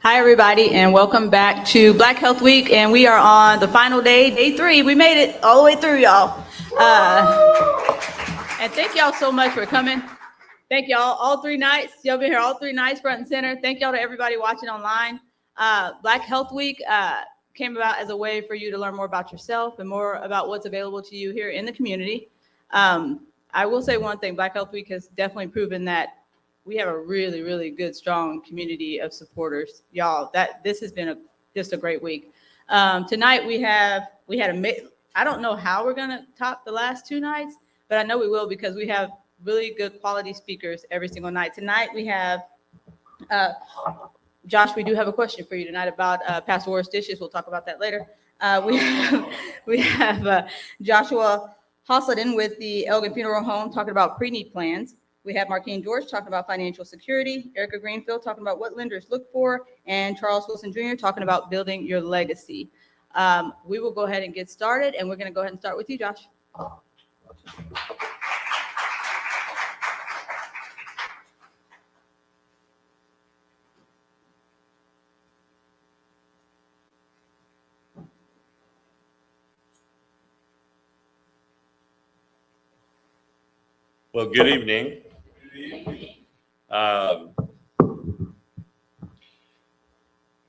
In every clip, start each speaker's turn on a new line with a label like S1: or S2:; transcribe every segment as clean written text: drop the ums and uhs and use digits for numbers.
S1: Hi, everybody, and welcome back to Black Health Week. And we are on the final day, day 3. We made it all the way through, y'all. And thank y'all so much for coming. Thank y'all all 3 nights. Y'all been here all 3 nights, front and center. Thank y'all to everybody watching online. Black Health Week came about as a way for you to learn more about yourself and more about what's available to you here in the community. I will say one thing, Black Health Week has definitely proven that we have a really, really good, strong community of supporters. Y'all, this has been just a great week. Tonight I don't know how we're gonna top the last 2 nights, but I know we will because we have really good quality speakers every single night. Tonight we have, Josh, we do have a question for you tonight about Pastor Ward's dishes. We'll talk about that later. We have Joshua Hosseldin with the Elgin Funeral Home talking about pre-need plans. We have Marquine George talking about financial security, Erica Greenfield talking about what lenders look for, and Charles Wilson Jr. talking about building your legacy. We will go ahead and get started, and we're going to go ahead and start with you, Josh.
S2: Well, good evening.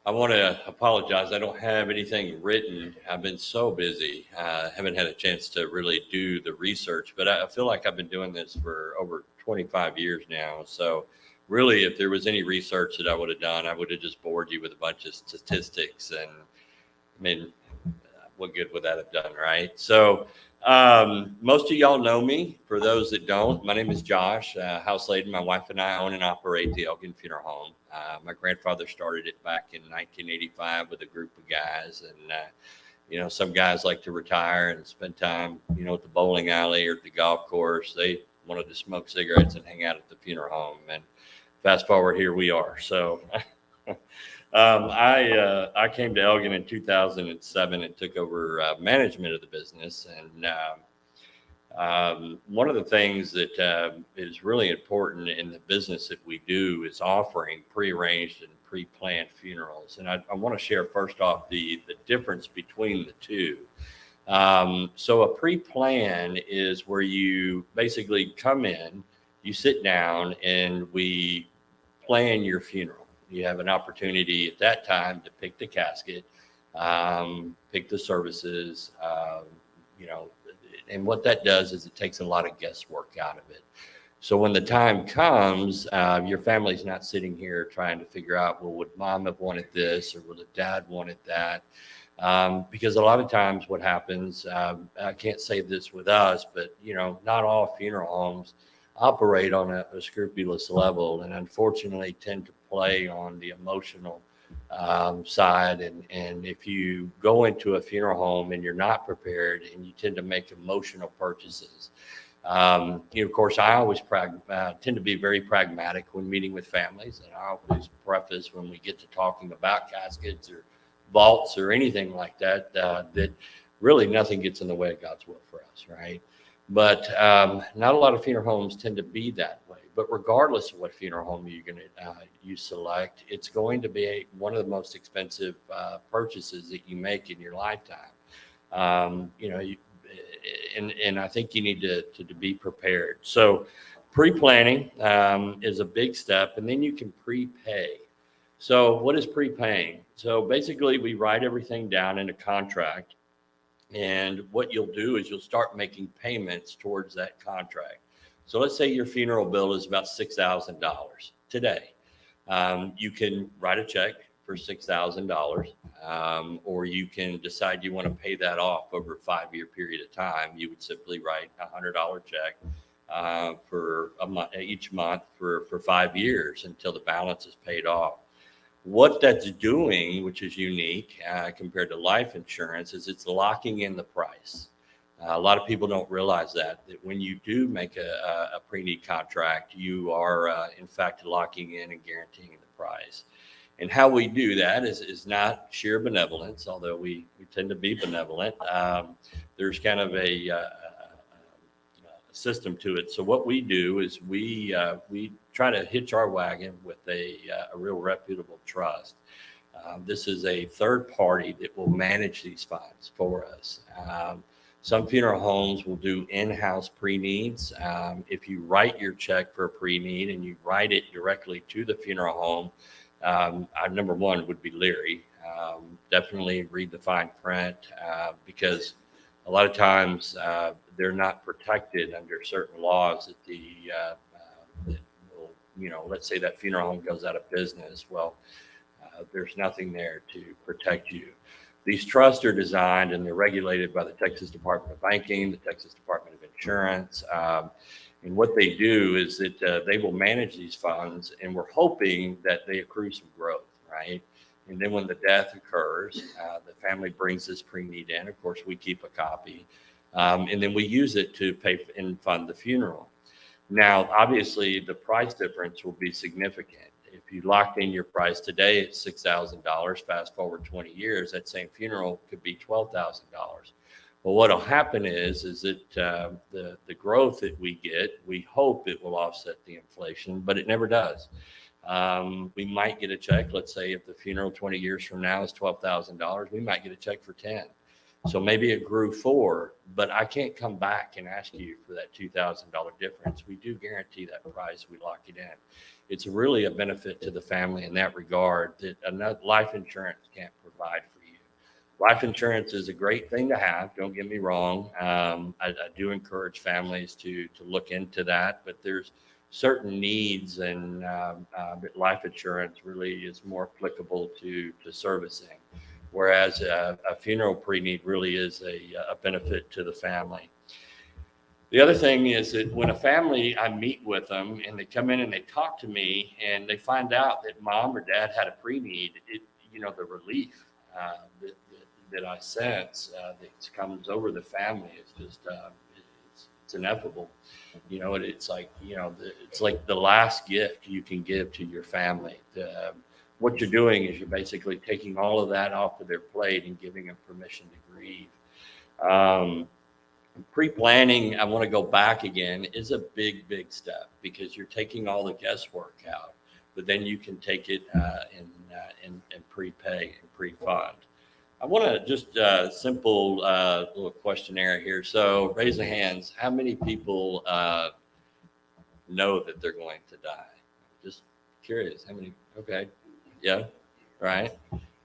S2: I want to apologize. I don't have anything written. I've been so busy. Haven't had a chance to really do the research, but I feel like I've been doing this for over 25 years now. So really, if there was any research that I would have done, I would have just bored you with a bunch of statistics. And I mean, what good would that have done, right? So most of y'all know me. For those that don't, my name is Josh Houselady. My wife and I own and operate the Elgin Funeral Home. My grandfather started it back in 1985 with a group of guys. And, some guys like to retire and spend time, at the bowling alley or at the golf course. They wanted to smoke cigarettes and hang out at the funeral home. And fast forward, here we are. So I came to Elgin in 2007 and took over management of the business. And one of the things that is really important in the business that we do is offering prearranged and pre-planned funerals. And I want to share first off the difference between the two. So a pre-plan is where you basically come in, you sit down, and we plan your funeral. You have an opportunity at that time to pick the casket, pick the services, and what that does is it takes a lot of guesswork out of it. So when the time comes, your family's not sitting here trying to figure out, well, would mom have wanted this or would the dad wanted that? Because a lot of times what happens, I can't say this with us, but, not all funeral homes operate on a scrupulous level, and unfortunately tend to play on the emotional side. And if you go into a funeral home and you're not prepared and you tend to make emotional purchases, of course, I always tend to be very pragmatic when meeting with families. And I always preface when we get to talking about caskets or vaults or anything like that, that really nothing gets in the way of God's will for us, right? But not a lot of funeral homes tend to be that way. But regardless of what funeral home you select, it's going to be one of the most expensive purchases that you make in your lifetime. And I think you need to be prepared. So pre-planning is a big step, and then you can prepay. So what is prepaying? So basically, we write everything down in a contract. And what you'll do is you'll start making payments towards that contract. So let's say your funeral bill is about $6,000 today. You can write a check for $6,000, or you can decide you want to pay that off over a 5-year period of time. You would simply write a $100 check for each month for 5 years until the balance is paid off. What that's doing, which is unique compared to life insurance, is it's locking in the price. A lot of people don't realize that when you do make a pre-need contract, you are in fact locking in and guaranteeing the price. And how we do that is not sheer benevolence, although we tend to be benevolent. There's kind of a system to it. So what we do is we try to hitch our wagon with a real reputable trust. This is a third party that will manage these funds for us. Some funeral homes will do in-house pre-needs. If you write your check for a pre-need and you write it directly to the funeral home, our number one would be leery. Definitely read the fine print because a lot of times they're not protected under certain laws that that will, let's say that funeral home goes out of business. Well, there's nothing there to protect you. These trusts are designed and they're regulated by the Texas Department of Banking, the Texas Department of Insurance. And what they do is that they will manage these funds, and we're hoping that they accrue some growth, right? And then when the death occurs, the family brings this pre-need in. Of course, we keep a copy. And then we use it to pay and fund the funeral. Now, obviously, the price difference will be significant. If you locked in your price today at $6,000, fast forward 20 years, that same funeral could be $12,000. Well, what'll happen is that the growth that we get, we hope it will offset the inflation, but it never does. We might get a check. Let's say if the funeral 20 years from now is $12,000, we might get a check for 10. So maybe it grew 4, but I can't come back and ask you for that $2,000 difference. We do guarantee that price. We lock it in. It's really a benefit to the family in that regard that life insurance can't provide for you. Life insurance is a great thing to have. Don't get me wrong. I do encourage families to look into that, but there's certain needs, and life insurance really is more applicable to servicing, whereas a funeral pre-need really is a benefit to the family. The other thing is that when a family, I meet with them and they come in and they talk to me and they find out that mom or dad had a pre-need, the relief that I sense that comes over the family is just, it's ineffable. It's like, it's like the last gift you can give to your family. What you're doing is you're basically taking all of that off of their plate and giving them permission to grieve. Pre-planning, I want to go back again, is a big step because you're taking all the guesswork out, but then you can take it and prepay and pre-fund. I want to just simple little questionnaire here. So raise the hands. How many people know that they're going to die? Just curious. How many? Okay. Yeah. Right.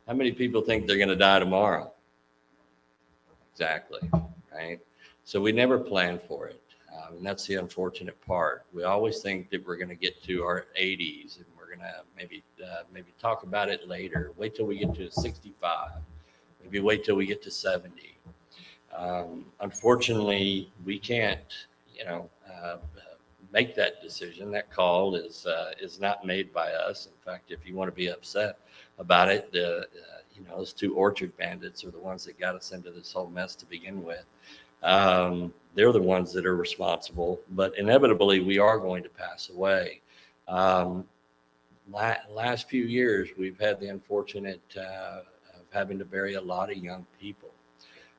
S2: How many people think they're going to die tomorrow? Exactly. Right. So we never plan for it. And that's the unfortunate part. We always think that we're going to get to our 80s and we're going to maybe talk about it later. Wait till we get to 65. Maybe wait till we get to 70. Unfortunately, we can't, make that decision. That call is not made by us. In fact, if you want to be upset about it, those 2 orchard bandits are the ones that got us into this whole mess to begin with. They're the ones that are responsible, but inevitably we are going to pass away. Last few years, we've had the unfortunate of having to bury a lot of young people,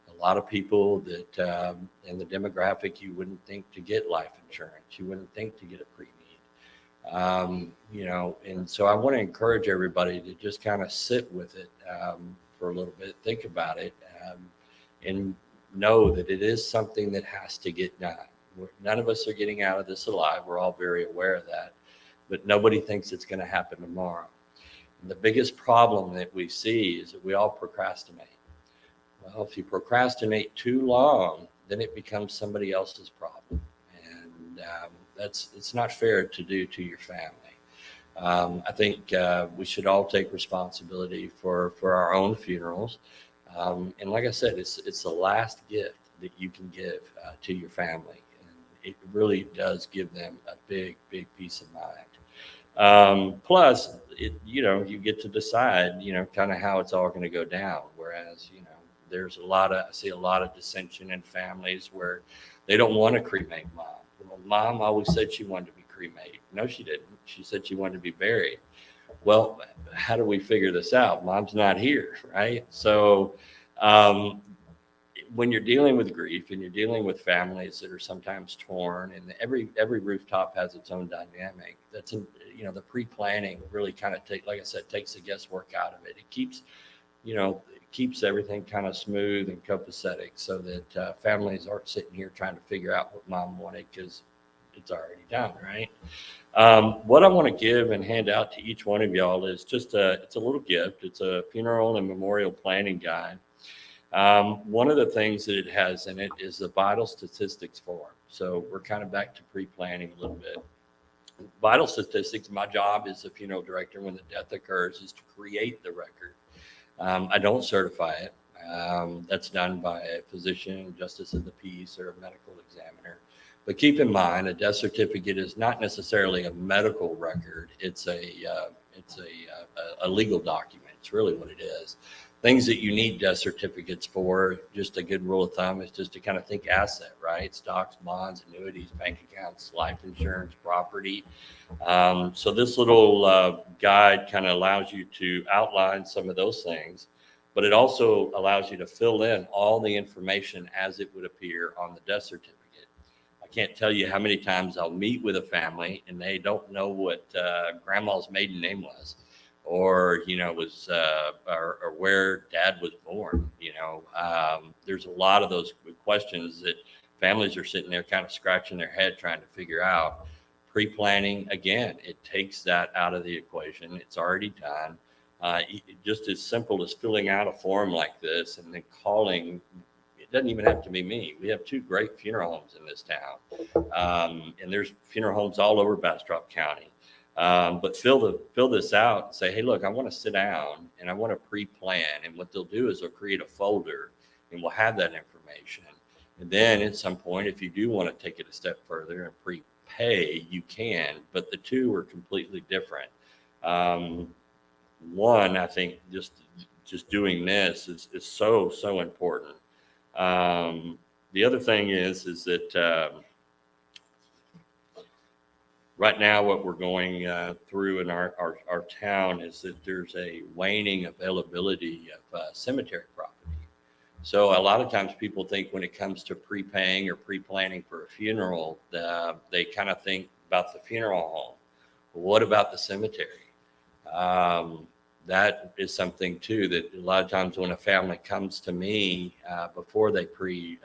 S2: a lot of people that in the demographic you wouldn't think to get life insurance, you wouldn't think to get a pre-need. And so I want to encourage everybody to just kind of sit with it for a little bit, think about it, and know that it is something that has to get done. None of us are getting out of this alive. We're all very aware of that, but nobody thinks it's going to happen tomorrow. And the biggest problem that we see is that we all procrastinate. Well, if you procrastinate too long, then it becomes somebody else's problem. And it's not fair to do to your family. I think we should all take responsibility for our own funerals. And like I said, it's the last gift that you can give to your family. And it really does give them a big peace of mind. Plus, you get to decide, kind of how it's all going to go down. Whereas, I see a lot of dissension in families where they don't want to cremate mom. Well, mom always said she wanted to be cremated. No, she didn't. She said she wanted to be buried. Well, how do we figure this out? Mom's not here, right? So when you're dealing with grief and you're dealing with families that are sometimes torn, and every rooftop has its own dynamic, that's the pre-planning really kind of like I said, takes the guesswork out of it. It keeps everything kind of smooth and copacetic, so that families aren't sitting here trying to figure out what mom wanted, because it's already done, right? What I want to give and hand out to each one of y'all is it's a little gift. It's a funeral and memorial planning guide. One of the things that it has in it is the vital statistics form. So we're kind of back to pre-planning a little bit. Vital statistics, my job as a funeral director when the death occurs is to create the record. I don't certify it. That's done by a physician, justice of the peace, or a medical examiner. But keep in mind, a death certificate is not necessarily a medical record. It's a legal document. It's really what it is. Things that you need death certificates for, just a good rule of thumb, is just to kind of think asset, right? Stocks, bonds, annuities, bank accounts, life insurance, property. So this little guide kind of allows you to outline some of those things, but it also allows you to fill in all the information as it would appear on the death certificate. I can't tell you how many times I'll meet with a family and they don't know what grandma's maiden name was, or or where dad was born. There's a lot of those questions that families are sitting there kind of scratching their head trying to figure out. Pre-planning, again, it takes that out of the equation. It's already done. Just as simple as filling out a form like this and then calling. It doesn't even have to be me. We have 2 great funeral homes in this town, and there's funeral homes all over Bastrop County. But fill this out and say, hey, look, I want to sit down and I want to pre-plan. And what they'll do is they'll create a folder, and we'll have that information. And then at some point, if you do want to take it a step further and prepay, you can. But the 2 are completely different. One, I think just doing this is so important. The other thing is that right now what we're going through in our town is that there's a waning availability of cemetery property. So a lot of times people think when it comes to prepaying or pre-planning for a funeral, they kind of think about the funeral home. But what about the cemetery? That is something too, that a lot of times when a family comes to me before they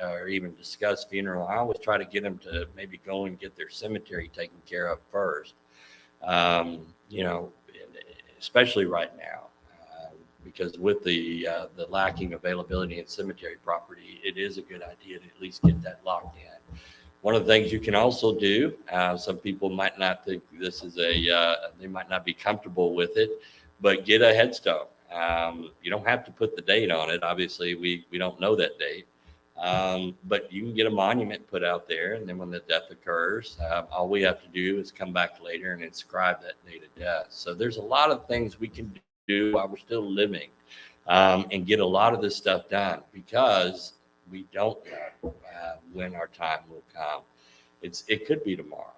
S2: or even discuss funeral, I always try to get them to maybe go and get their cemetery taken care of first. Especially right now, because with the lacking availability in cemetery property, it is a good idea to at least get that locked in. One of the things you can also do, some people might not think this is they might not be comfortable with it, but get a headstone. You don't have to put the date on it. Obviously, we don't know that date. But you can get a monument put out there, and then when the death occurs, all we have to do is come back later and inscribe that date of death. So there's a lot of things we can do while we're still living, and get a lot of this stuff done, because we don't know when our time will come. It could be tomorrow.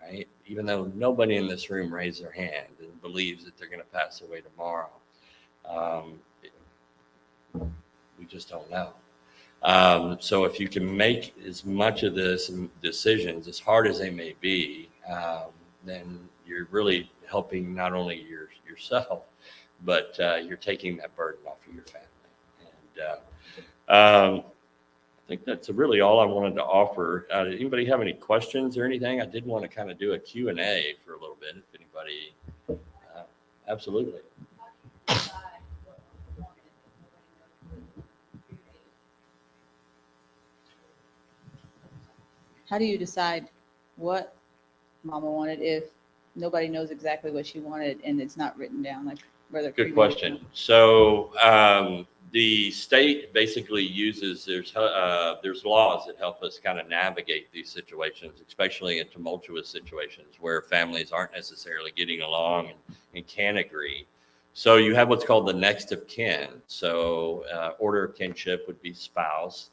S2: Right? Even though nobody in this room raised their hand and believes that they're going to pass away tomorrow, we just don't know. So if you can make as much of this decisions, as hard as they may be, then you're really helping not only yourself, but you're taking that burden off of your family. And I think that's really all I wanted to offer. Did anybody have any questions or anything? I did want to kind of do a Q&A for a little bit, if anybody. Absolutely.
S1: How do you decide what Mama wanted if nobody knows exactly what she wanted and it's not written down? Like, whether
S2: good question. So the state basically uses there's laws that help us kind of navigate these situations, especially in tumultuous situations where families aren't necessarily getting along and can't agree. So you have what's called the next of kin. So order of kinship would be spouse.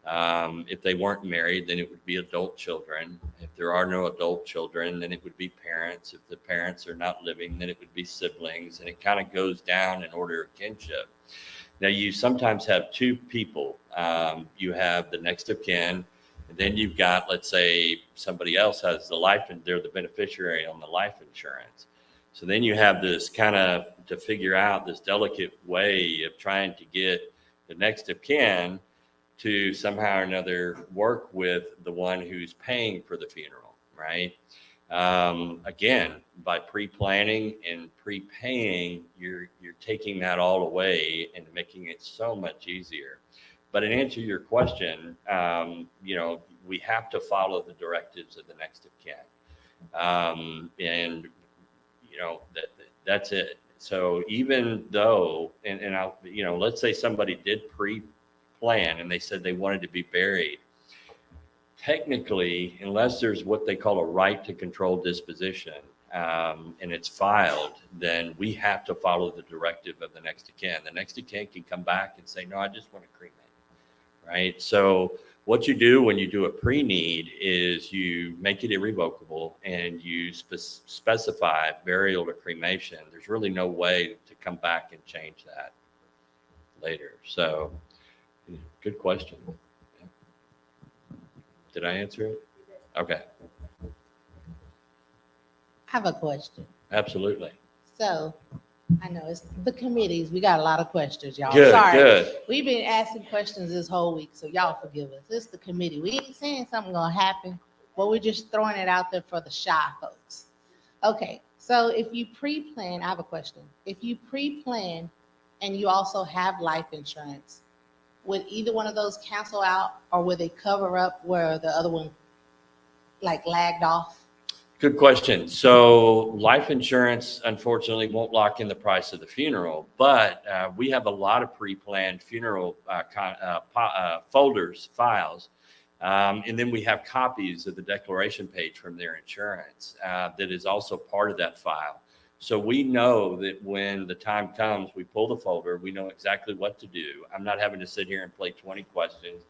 S2: If they weren't married, then it would be adult children. If there are no adult children, then it would be parents. If the parents are not living, then it would be siblings. And it kind of goes down in order of kinship. Now, you sometimes have two people. You have the next of kin, and then you've got, let's say, somebody else has the life, and they're the beneficiary on the life insurance. So then you have this kind of to figure out this delicate way of trying to get the next of kin to somehow or another work with the one who's paying for the funeral, right? Again, by pre-planning and prepaying, you're taking that all away and making it so much easier. But in answer to your question, we have to follow the directives of the next of kin, and that's it. So even though, and I'll, let's say somebody did pre-plan and they said they wanted to be buried. Technically, unless there's what they call a right to control disposition, and it's filed, then we have to follow the directive of the next of kin. The next of kin can come back and say, no, I just want to cremate, right? So what you do when you do a pre-need is you make it irrevocable and you specify burial or cremation. There's really no way to come back and change that later. So good question. Did I answer it? Okay.
S3: I have a question.
S2: Absolutely.
S3: So I know it's the committees. We got a lot of questions, y'all.
S2: Good,
S3: Sorry.
S2: good.
S3: We've been asking questions this whole week, so y'all forgive us. It's the committee. We ain't saying something gonna happen, but we're just throwing it out there for the shy folks. Okay, so if you pre-plan, I have a question. If you pre-plan and you also have life insurance, would either one of those cancel out, or would they cover up where the other one like lagged off?
S2: Good question. So life insurance, unfortunately, won't lock in the price of the funeral, but we have a lot of pre-planned funeral folders, files. And then we have copies of the declaration page from their insurance that is also part of that file. So we know that when the time comes, we pull the folder, we know exactly what to do. I'm not having to sit here and play 20 questions,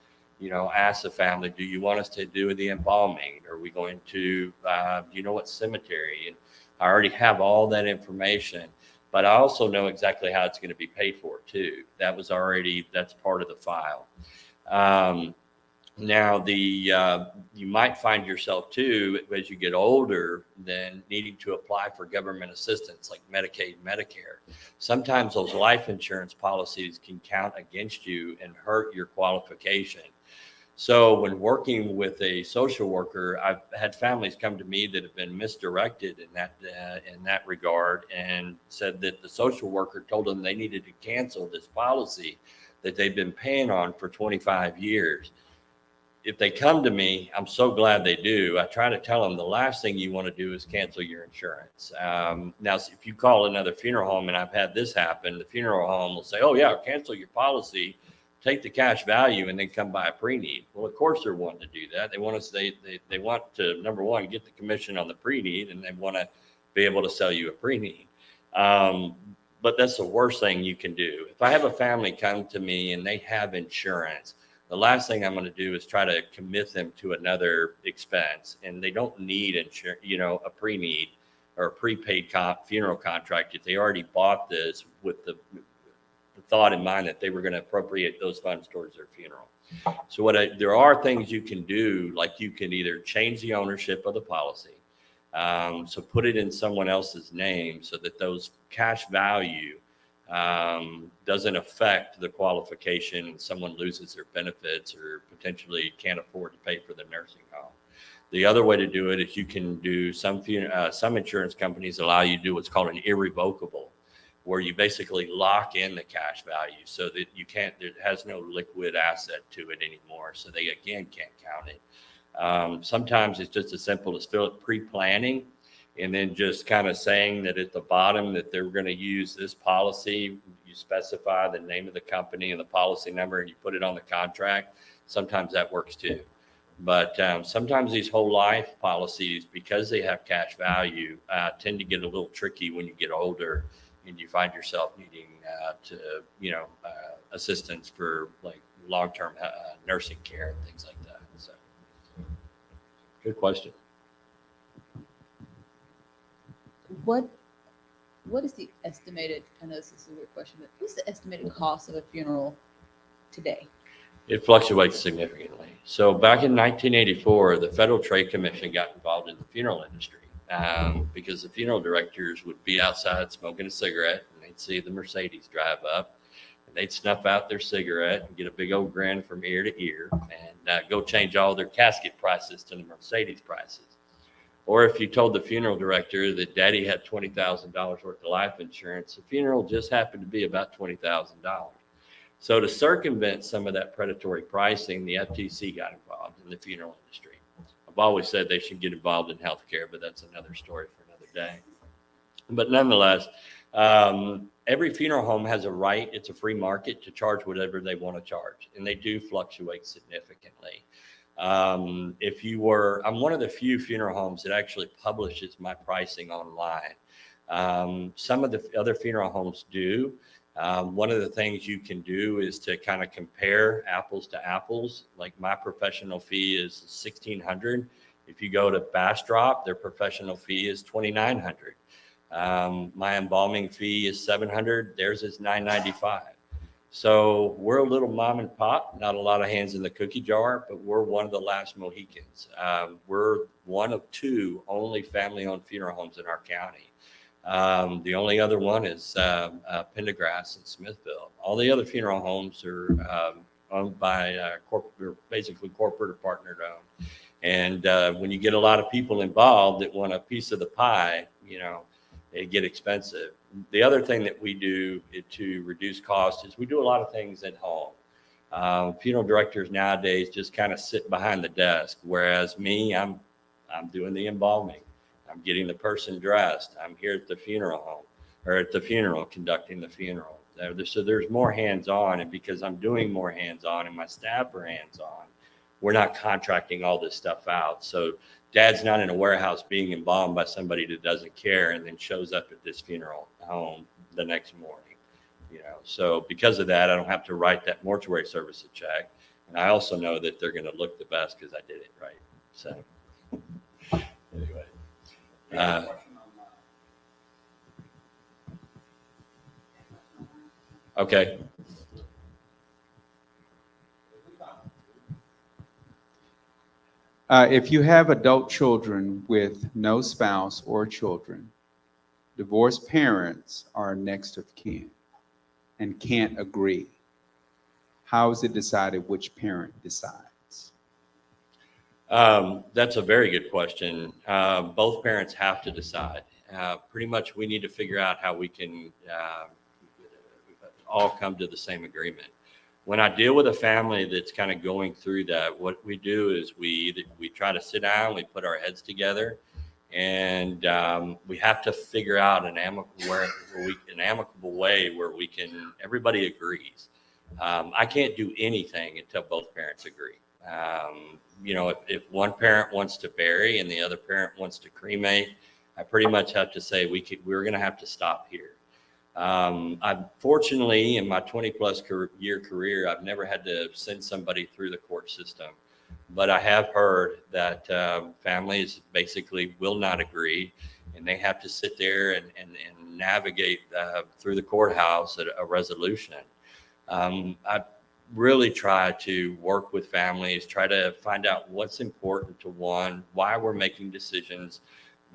S2: ask the family, do you want us to do the embalming? Are we going to, what cemetery? And I already have all that information, but I also know exactly how it's going to be paid for too. That's part of the file. Now, you might find yourself too, as you get older, then needing to apply for government assistance like Medicaid, Medicare. Sometimes those life insurance policies can count against you and hurt your qualification. So when working with a social worker, I've had families come to me that have been misdirected in that regard, and said that the social worker told them they needed to cancel this policy that they've been paying on for 25 years. If they come to me, I'm so glad they do. I try to tell them the last thing you want to do is cancel your insurance. Now, if you call another funeral home, and I've had this happen, the funeral home will say, oh yeah, cancel your policy, take the cash value, and then come by a pre-need. Well, of course they're wanting to do that. They want they want to, number one, get the commission on the pre-need, and they want to be able to sell you a pre-need. But that's the worst thing you can do. If I have a family come to me and they have insurance, the last thing I'm going to do is try to commit them to another expense, and they don't need insurance, a pre-need or a prepaid funeral contract if they already bought this with the thought in mind that they were going to appropriate those funds towards their funeral. So there are things you can do, like you can either change the ownership of the policy, so put it in someone else's name so that those cash value doesn't affect the qualification and someone loses their benefits or potentially can't afford to pay for the nursing home. The other way to do it is you can do some insurance companies allow you to do what's called an irrevocable, where you basically lock in the cash value so that there has no liquid asset to it anymore. So they again can't count it. Sometimes it's just as simple as pre-planning, and then just kind of saying that at the bottom that they're going to use this policy. You specify the name of the company and the policy number, and you put it on the contract. Sometimes that works too. But sometimes these whole life policies, because they have cash value, tend to get a little tricky when you get older and you find yourself needing assistance for like long-term nursing care and things like that. So good question.
S3: What
S1: what is the estimated, I know this is a weird question, but what's the estimated cost of a funeral today?
S2: It fluctuates significantly. So back in 1984, the Federal Trade Commission got involved in the funeral industry because the funeral directors would be outside smoking a cigarette, and they'd see the Mercedes drive up, and they'd snuff out their cigarette and get a big old grin from ear to ear and go change all their casket prices to the Mercedes prices. Or if you told the funeral director that daddy had $20,000 worth of life insurance, the funeral just happened to be about $20,000. So to circumvent some of that predatory pricing, the FTC got involved in the funeral industry. I've always said they should get involved in healthcare, but that's another story for another day. But nonetheless, every funeral home has a right, it's a free market, to charge whatever they want to charge, and they do fluctuate significantly. I'm one of the few funeral homes that actually publishes my pricing online. Some of the other funeral homes do. One of the things you can do is to kind of compare apples to apples. Like my professional fee is $1,600. If you go to Bastrop, their professional fee is $2,900. My embalming fee is $700. Theirs is $995. So we're a little mom and pop, not a lot of hands in the cookie jar, but we're one of the last Mohicans. We're one of two only family-owned funeral homes in our county. The only other one is Pendergrass in Smithville. All the other funeral homes are owned by basically corporate or partnered owned. And when you get a lot of people involved that want a piece of the pie, it get expensive. The other thing that we do to reduce cost is we do a lot of things at home. Funeral directors nowadays just kind of sit behind the desk, whereas me, I'm doing the embalming. I'm getting the person dressed. I'm here at the funeral home or at the funeral, conducting the funeral. So there's more hands-on, and because I'm doing more hands-on and my staff are hands-on, we're not contracting all this stuff out. So dad's not in a warehouse being embalmed by somebody that doesn't care and then shows up at this funeral home the next morning. So because of that, I don't have to write that mortuary service a check. And I also know that they're going to look the best because I did it right. So anyway. Okay.
S4: If you have adult children with no spouse or children, divorced parents are next of kin and can't agree. How is it decided which parent decides?
S2: That's a very good question. Both parents have to decide. Pretty much we need to figure out how we can all come to the same agreement. When I deal with a family that's kind of going through that, what we do is we try to sit down, we put our heads together, and we have to figure out an amicable way where we can, everybody agrees. I can't do anything until both parents agree. If one parent wants to bury and the other parent wants to cremate, I pretty much have to say we're going to have to stop here. I've fortunately, in my 20-plus year career, I've never had to send somebody through the court system. But I have heard that families basically will not agree, and they have to sit there and navigate through the courthouse a resolution. I really try to work with families, try to find out what's important to one, why we're making decisions,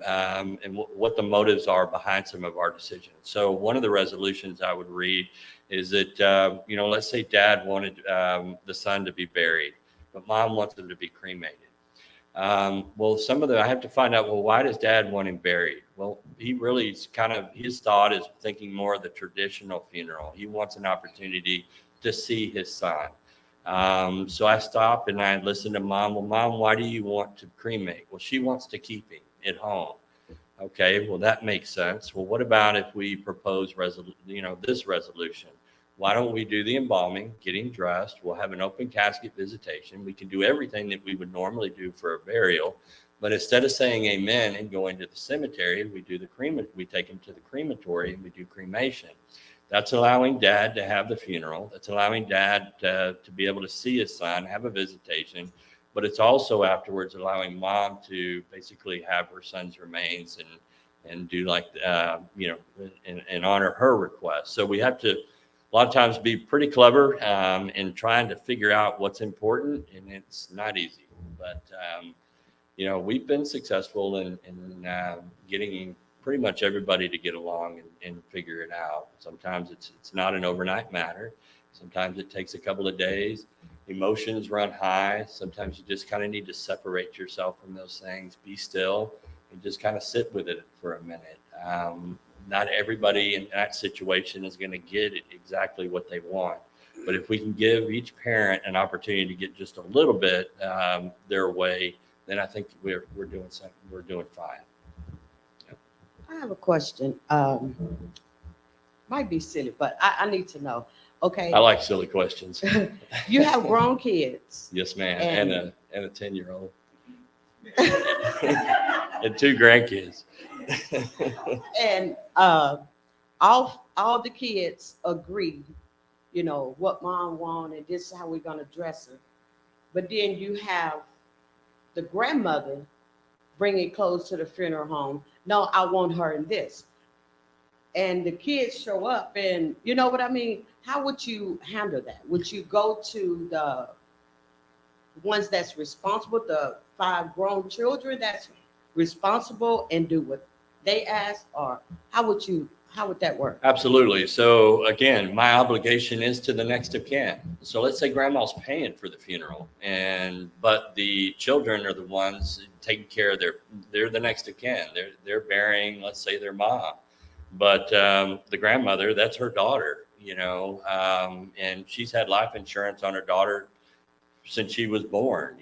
S2: and what the motives are behind some of our decisions. So one of the resolutions I would read is that, let's say dad wanted the son to be buried, but mom wants him to be cremated. I have to find out, why does dad want him buried? Well, he really is his thought is thinking more of the traditional funeral. He wants an opportunity to see his son. So I stop and I listen to mom. Well, mom, why do you want to cremate? Well, she wants to keep him at home. Okay, well, that makes sense. Well, what about if we propose this resolution? Why don't we do the embalming, getting dressed? We'll have an open casket visitation. We can do everything that we would normally do for a burial, but instead of saying amen and going to the cemetery, we take him to the crematory and we do cremation. That's allowing dad to have the funeral. That's allowing dad to be able to see his son, have a visitation. But it's also afterwards allowing mom to basically have her son's remains and do like, and honor her request. So we have to, a lot of times, be pretty clever in trying to figure out what's important, and it's not easy. But, we've been successful in getting pretty much everybody to get along and figure it out. Sometimes it's not an overnight matter. Sometimes it takes a couple of days. Emotions run high. Sometimes you just kind of need to separate yourself from those things, be still, and just kind of sit with it for a minute. Not everybody in that situation is going to get exactly what they want. But if we can give each parent an opportunity to get just a little bit their way, then I think we're doing something. We're doing fine.
S5: I have a question. Might be silly, but I need to know. Okay.
S2: I like silly questions.
S5: You have grown kids.
S2: Yes, ma'am. And a 10-year-old. And 2 grandkids.
S5: And all the kids agree, what mom wanted, and this is how we're gonna dress her. But then you have the grandmother bringing clothes to the funeral home. No, I want her in this. And the kids show up, and you know what I mean? How would you handle that? Would you go to the ones that's responsible, the 5 grown children that's responsible, and do what they ask? Or how would that work?
S2: Absolutely. So again, my obligation is to the next of kin. So let's say grandma's paying for the funeral, but the children are the ones taking care of they're the next of kin. They're burying, let's say, their mom. But the grandmother, that's her daughter, and she's had life insurance on her daughter since she was born,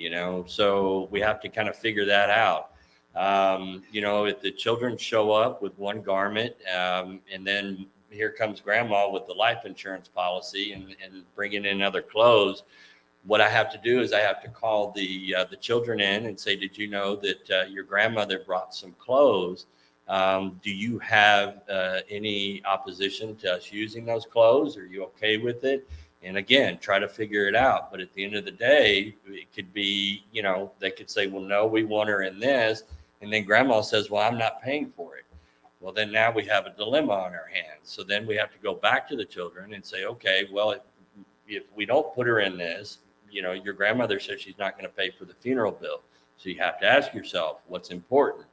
S2: so we have to kind of figure that out. If the children show up with one garment, and then here comes grandma with the life insurance policy and bringing in other clothes, what I have to do is I have to call the children in and say, did you know that your grandmother brought some clothes? Do you have any opposition to us using those clothes? Are you okay with it? And again, try to figure it out. But at the end of the day, it could be, they could say, well, no, we want her in this. And then grandma says, well, I'm not paying for it. Well, then now we have a dilemma on our hands. So then we have to go back to the children and say, okay, well, if we don't put her in this, your grandmother says she's not going to pay for the funeral bill. So you have to ask yourself, what's important?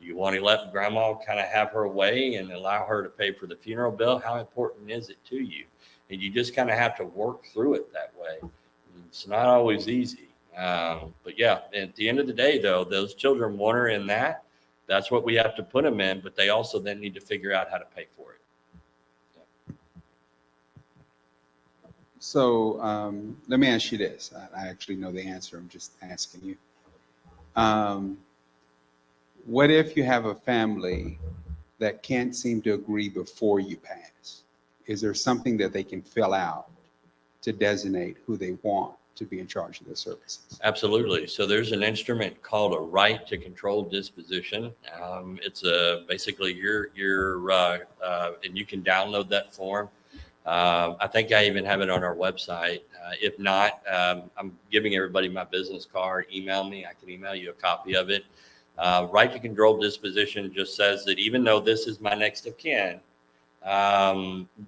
S2: Do you want to let grandma kind of have her way and allow her to pay for the funeral bill? How important is it to you? And you just kind of have to work through it that way. It's not always easy. But yeah, at the end of the day, though, those children want her in that. That's what we have to put them in, but they also then need to figure out how to pay for it.
S4: So let me ask you this. I actually know the answer. I'm just asking you. What if you have a family that can't seem to agree before you pass? Is there something that they can fill out to designate who they want to be in charge of the services?
S2: Absolutely. So there's an instrument called a right to control disposition. It's basically and you can download that form. I think I even have it on our website. If not, I'm giving everybody my business card. Email me. I can email you a copy of it. Right to control disposition just says that even though this is my next of kin,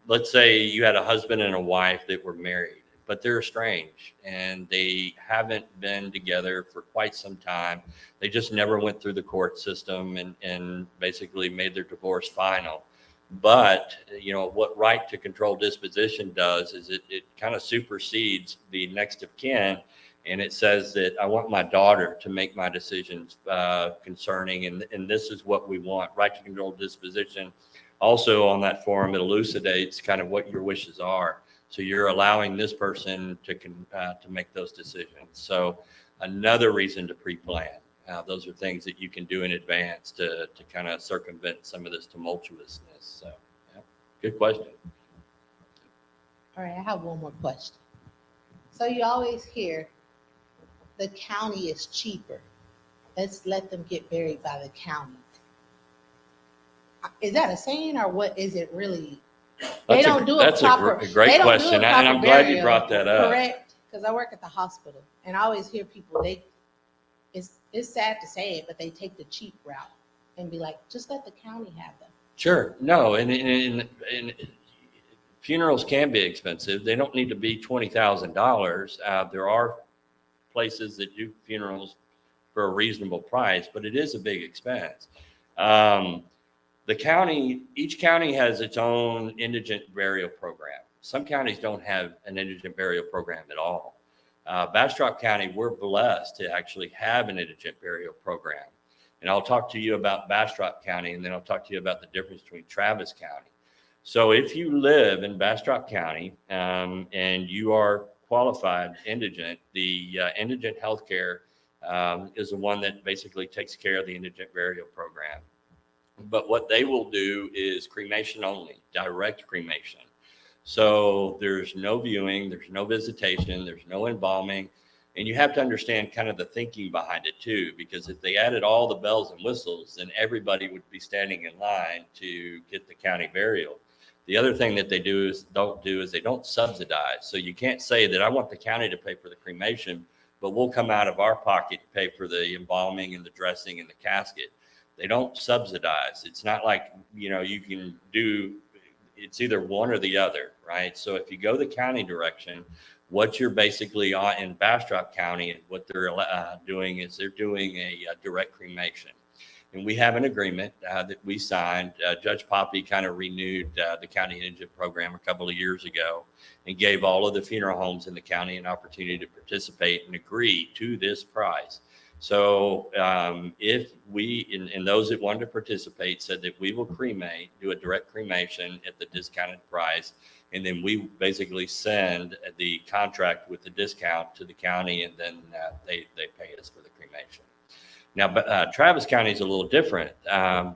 S2: let's say you had a husband and a wife that were married, but they're estranged and they haven't been together for quite some time. They just never went through the court system and basically made their divorce final. But, what right to control disposition does is it kind of supersedes the next of kin. And it says that I want my daughter to make my decisions concerning, and this is what we want. Right to control disposition. Also on that form, it elucidates kind of what your wishes are. So you're allowing this person to make those decisions. So another reason to pre-plan. Those are things that you can do in advance to kind of circumvent some of this tumultuousness. So, yeah, good question.
S3: All right, I have one more question. So you always hear the county is cheaper. Let's let them get buried by the county. Is that a saying, or what is it really? They don't do a proper.
S2: That's a great question, and I'm glad you brought that up.
S3: Correct, because I work at the hospital, and I always hear people. It's sad to say it, but they take the cheap route and be like, just let the county have them?
S2: Sure. No, and funerals can be expensive. They don't need to be $20,000. There are places that do funerals for a reasonable price, but it is a big expense. Each county has its own indigent burial program. Some counties don't have an indigent burial program at all. Bastrop County, we're blessed to actually have an indigent burial program. And I'll talk to you about Bastrop County, and then I'll talk to you about the difference between Travis County. So if you live in Bastrop County and you are qualified indigent, the indigent healthcare is the one that basically takes care of the indigent burial program. But what they will do is cremation only, direct cremation. So there's no viewing, there's no visitation, there's no embalming. And you have to understand kind of the thinking behind it too, because if they added all the bells and whistles, then everybody would be standing in line to get the county burial. The other thing that they don't do is they don't subsidize. So you can't say that I want the county to pay for the cremation, but we'll come out of our pocket to pay for the embalming and the dressing and the casket. They don't subsidize. It's not like, you can do, it's either one or the other, right? So if you go the county direction, what you're basically on in Bastrop County, and what they're doing is they're doing a direct cremation. And we have an agreement that we signed. Judge Poppy kind of renewed the county indigent program a couple of years ago and gave all of the funeral homes in the county an opportunity to participate and agree to this price. So if we, and those that wanted to participate said that we will do a direct cremation at the discounted price. And then we basically send the contract with the discount to the county, and then they pay us for the cremation. Now, Travis County is a little different.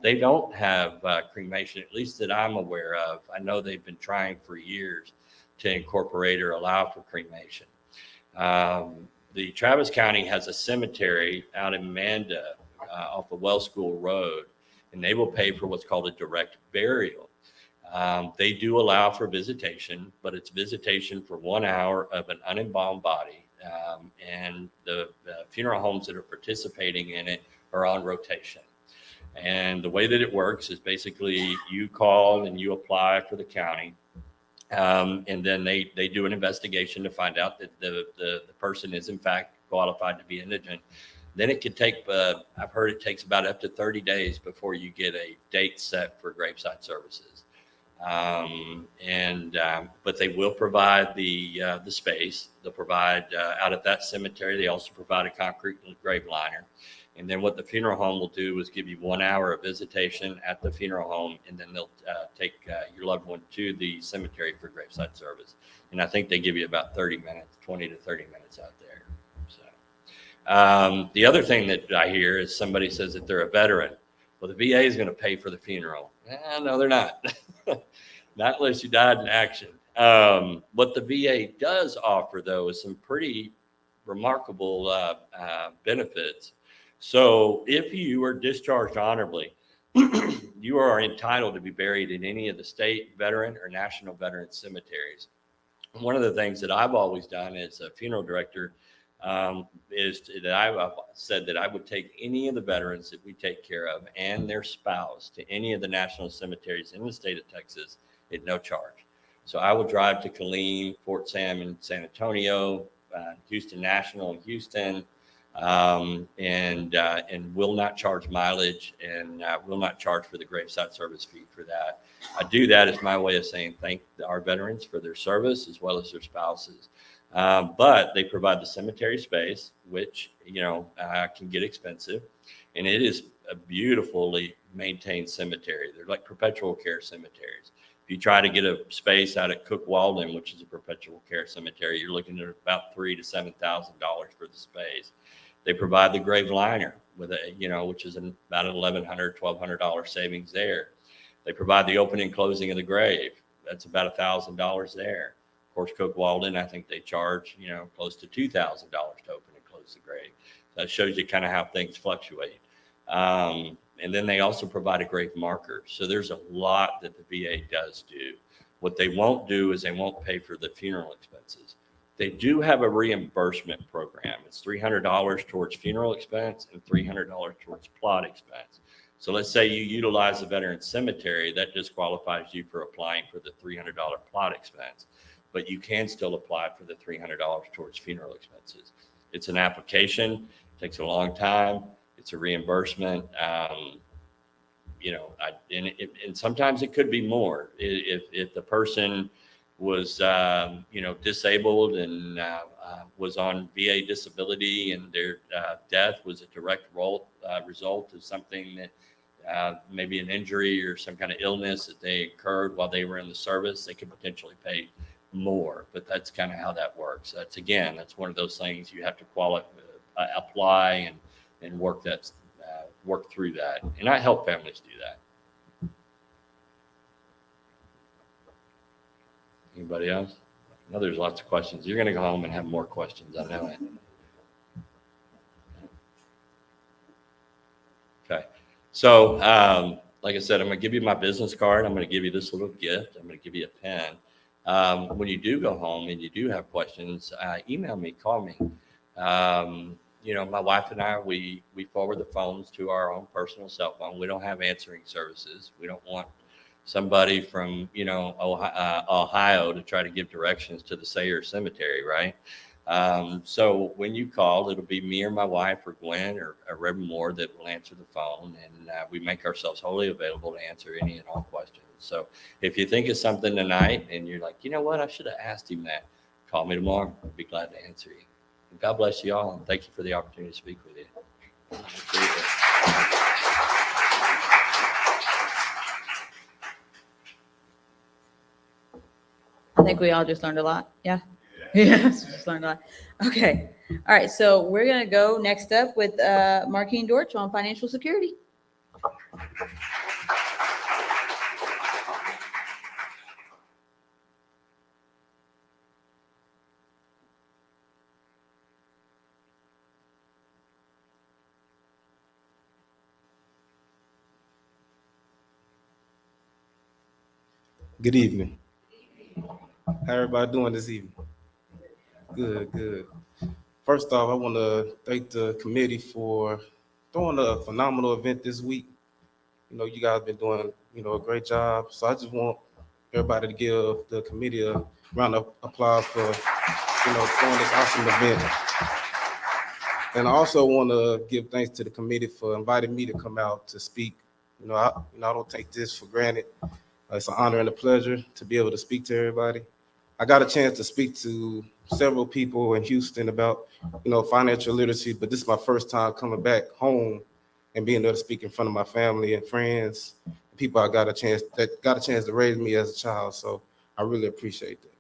S2: They don't have cremation, at least that I'm aware of. I know they've been trying for years to incorporate or allow for cremation. The Travis County has a cemetery out in Manda off of Wells School Road, and they will pay for what's called a direct burial. They do allow for visitation, but it's visitation for 1 hour of an unembalmed body. And the funeral homes that are participating in it are on rotation. And the way that it works is basically you call and you apply for the county. And then they do an investigation to find out that the person is in fact qualified to be indigent. Then it could take, I've heard it takes about up to 30 days before you get a date set for graveside services. But they will provide the space. They'll provide out at that cemetery. They also provide a concrete grave liner. And then what the funeral home will do is give you 1 hour of visitation at the funeral home, and then they'll take your loved one to the cemetery for graveside service. And I think they give you about 30 minutes, 20 to 30 minutes out there. So the other thing that I hear is somebody says that they're a veteran. Well, the VA is going to pay for the funeral. No, they're not. Not unless you died in action. What the VA does offer, though, is some pretty remarkable benefits. So if you are discharged honorably, you are entitled to be buried in any of the state veteran or national veteran cemeteries. One of the things that I've always done as a funeral director is that I've said that I would take any of the veterans that we take care of and their spouse to any of the national cemeteries in the state of Texas at no charge. So I will drive to Killeen, Fort Sam in San Antonio, Houston National in Houston, and will not charge mileage, and will not charge for the graveside service fee for that. I do that as my way of saying thank our veterans for their service as well as their spouses. But they provide the cemetery space, which, can get expensive. And it is a beautifully maintained cemetery. They're like perpetual care cemeteries. If you try to get a space out at Cook Walden, which is a perpetual care cemetery, you're looking at about $3,000 to $7,000 for the space. They provide the grave liner with which is about an $1,100, $1,200 savings there. They provide the opening and closing of the grave. That's about $1,000 there. Of course, Cook Walden, I think they charge, close to $2,000 to open and close the grave. That shows you kind of how things fluctuate. And then they also provide a grave marker. So there's a lot that the VA does do. What they won't do is they won't pay for the funeral expenses. They do have a reimbursement program. It's $300 towards funeral expense and $300 towards plot expense. So let's say you utilize the veteran cemetery, that disqualifies you for applying for the $300 plot expense, but you can still apply for the $300 towards funeral expenses. It's an application, takes a long time. It's a reimbursement. And sometimes it could be more if the person was, disabled and was on VA disability, and their death was a direct result of something that maybe an injury or some kind of illness that they incurred while they were in the service, they could potentially pay more. But that's kind of how that works. That's one of those things you have to apply and work through that. And I help families do that. Anybody else? I know there's lots of questions. You're going to go home and have more questions. I know it. Okay. So, like I said, I'm going to give you my business card. I'm going to give you this little gift. I'm going to give you a pen. When you do go home and you do have questions, email me, call me. My wife and I, we forward the phones to our own personal cell phone. We don't have answering services. We don't want somebody from, Ohio to try to give directions to the Sayre Cemetery, right? So when you call, it'll be me or my wife or Gwen or Reverend Moore that will answer the phone, and we make ourselves wholly available to answer any and all questions. So if you think of something tonight and you're like, you know what, I should have asked him that, call me tomorrow. I'd be glad to answer you. And God bless you all, and thank you for the opportunity to speak with you.
S1: I think we all just learned a lot. Yeah. Yes, just learned a lot. Okay. All right. So we're going to go next up with Marquine Dortch on financial security.
S6: Good evening. How everybody doing this evening? Good, good. First off, I want to thank the committee for throwing a phenomenal event this week. You guys have been doing, a great job. So I just want everybody to give the committee a round of applause for, throwing this awesome event. And I also want to give thanks to the committee for inviting me to come out to speak. I don't take this for granted. It's an honor and a pleasure to be able to speak to everybody. I got a chance to speak to several people in Houston about, financial literacy, but this is my first time coming back home and being able to speak in front of my family and friends, people that got a chance to raise me as a child. So I really appreciate that.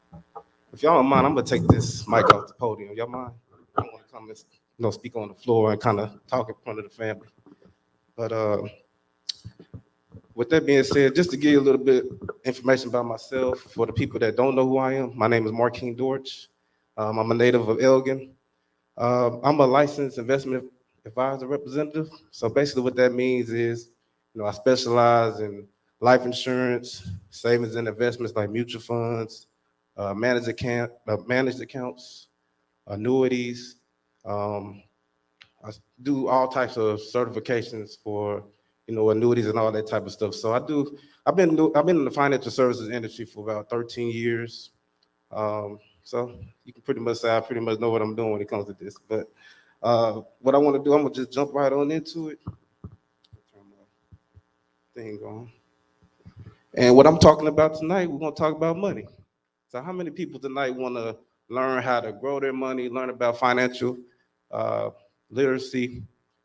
S6: If y'all don't mind, I'm gonna take this mic off the podium. Y'all mind? I want to come and speak on the floor and kind of talk in front of the family. But with that being said, just to give you a little bit information about myself for the people that don't know who I am, my name is Marquine Dortch. I'm a native of Elgin. I'm a licensed investment advisor representative. So basically what that means is, I specialize in life insurance, savings and investments like mutual funds, managed accounts, annuities. I do all types of certifications for annuities and all that type of stuff. So I've been in the financial services industry for about 13 years. So you can pretty much say I pretty much know what I'm doing when it comes to this. But what I want to do, I'm gonna just jump right on into it. Turn my thing on. And what I'm talking about tonight, we're gonna talk about money. So how many people tonight want to learn how to grow their money, learn about financial literacy,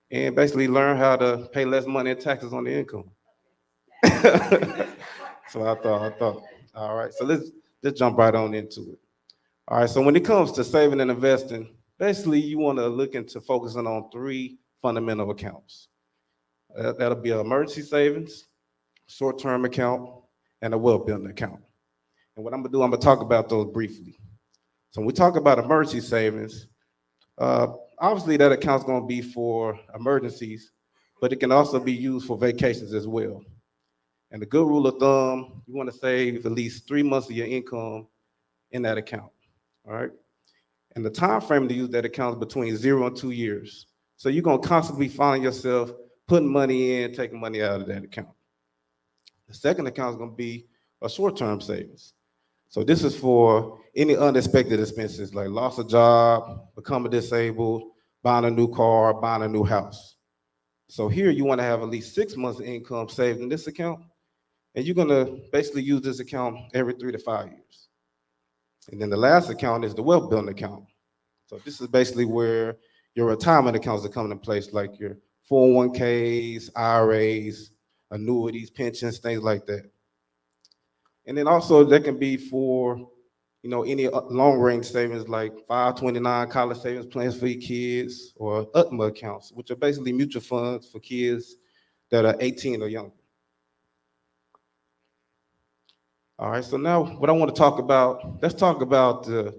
S6: and basically learn how to pay less money in taxes on their income? So I thought, all right, so let's jump right on into it. All right, so when it comes to saving and investing, basically you want to look into focusing on 3 fundamental accounts. That'll be an emergency savings, short-term account, and a wealth building account. And what I'm gonna do, I'm gonna talk about those briefly. So when we talk about emergency savings, obviously that account's gonna be for emergencies, but it can also be used for vacations as well. And the good rule of thumb, you wanna save at least 3 months of your income in that account, all right? And the time frame to use that account is between 0 and 2 years. So you're gonna constantly find yourself putting money in, taking money out of that account. The second account is going to be a short-term savings. So this is for any unexpected expenses like loss of job, becoming disabled, buying a new car, buying a new house. So here you want to have at least 6 months of income saved in this account, and you're going to basically use this account every 3 to 5 years. And then the last account is the wealth building account. So this is basically where your retirement accounts are coming in place, like your 401ks, IRAs, annuities, pensions, things like that. And then also that can be for, you know, any long range savings like 529 college savings plans for your kids, or UTMA accounts, which are basically mutual funds for kids that are 18 or younger. All right, so now what I want to talk about, let's talk about the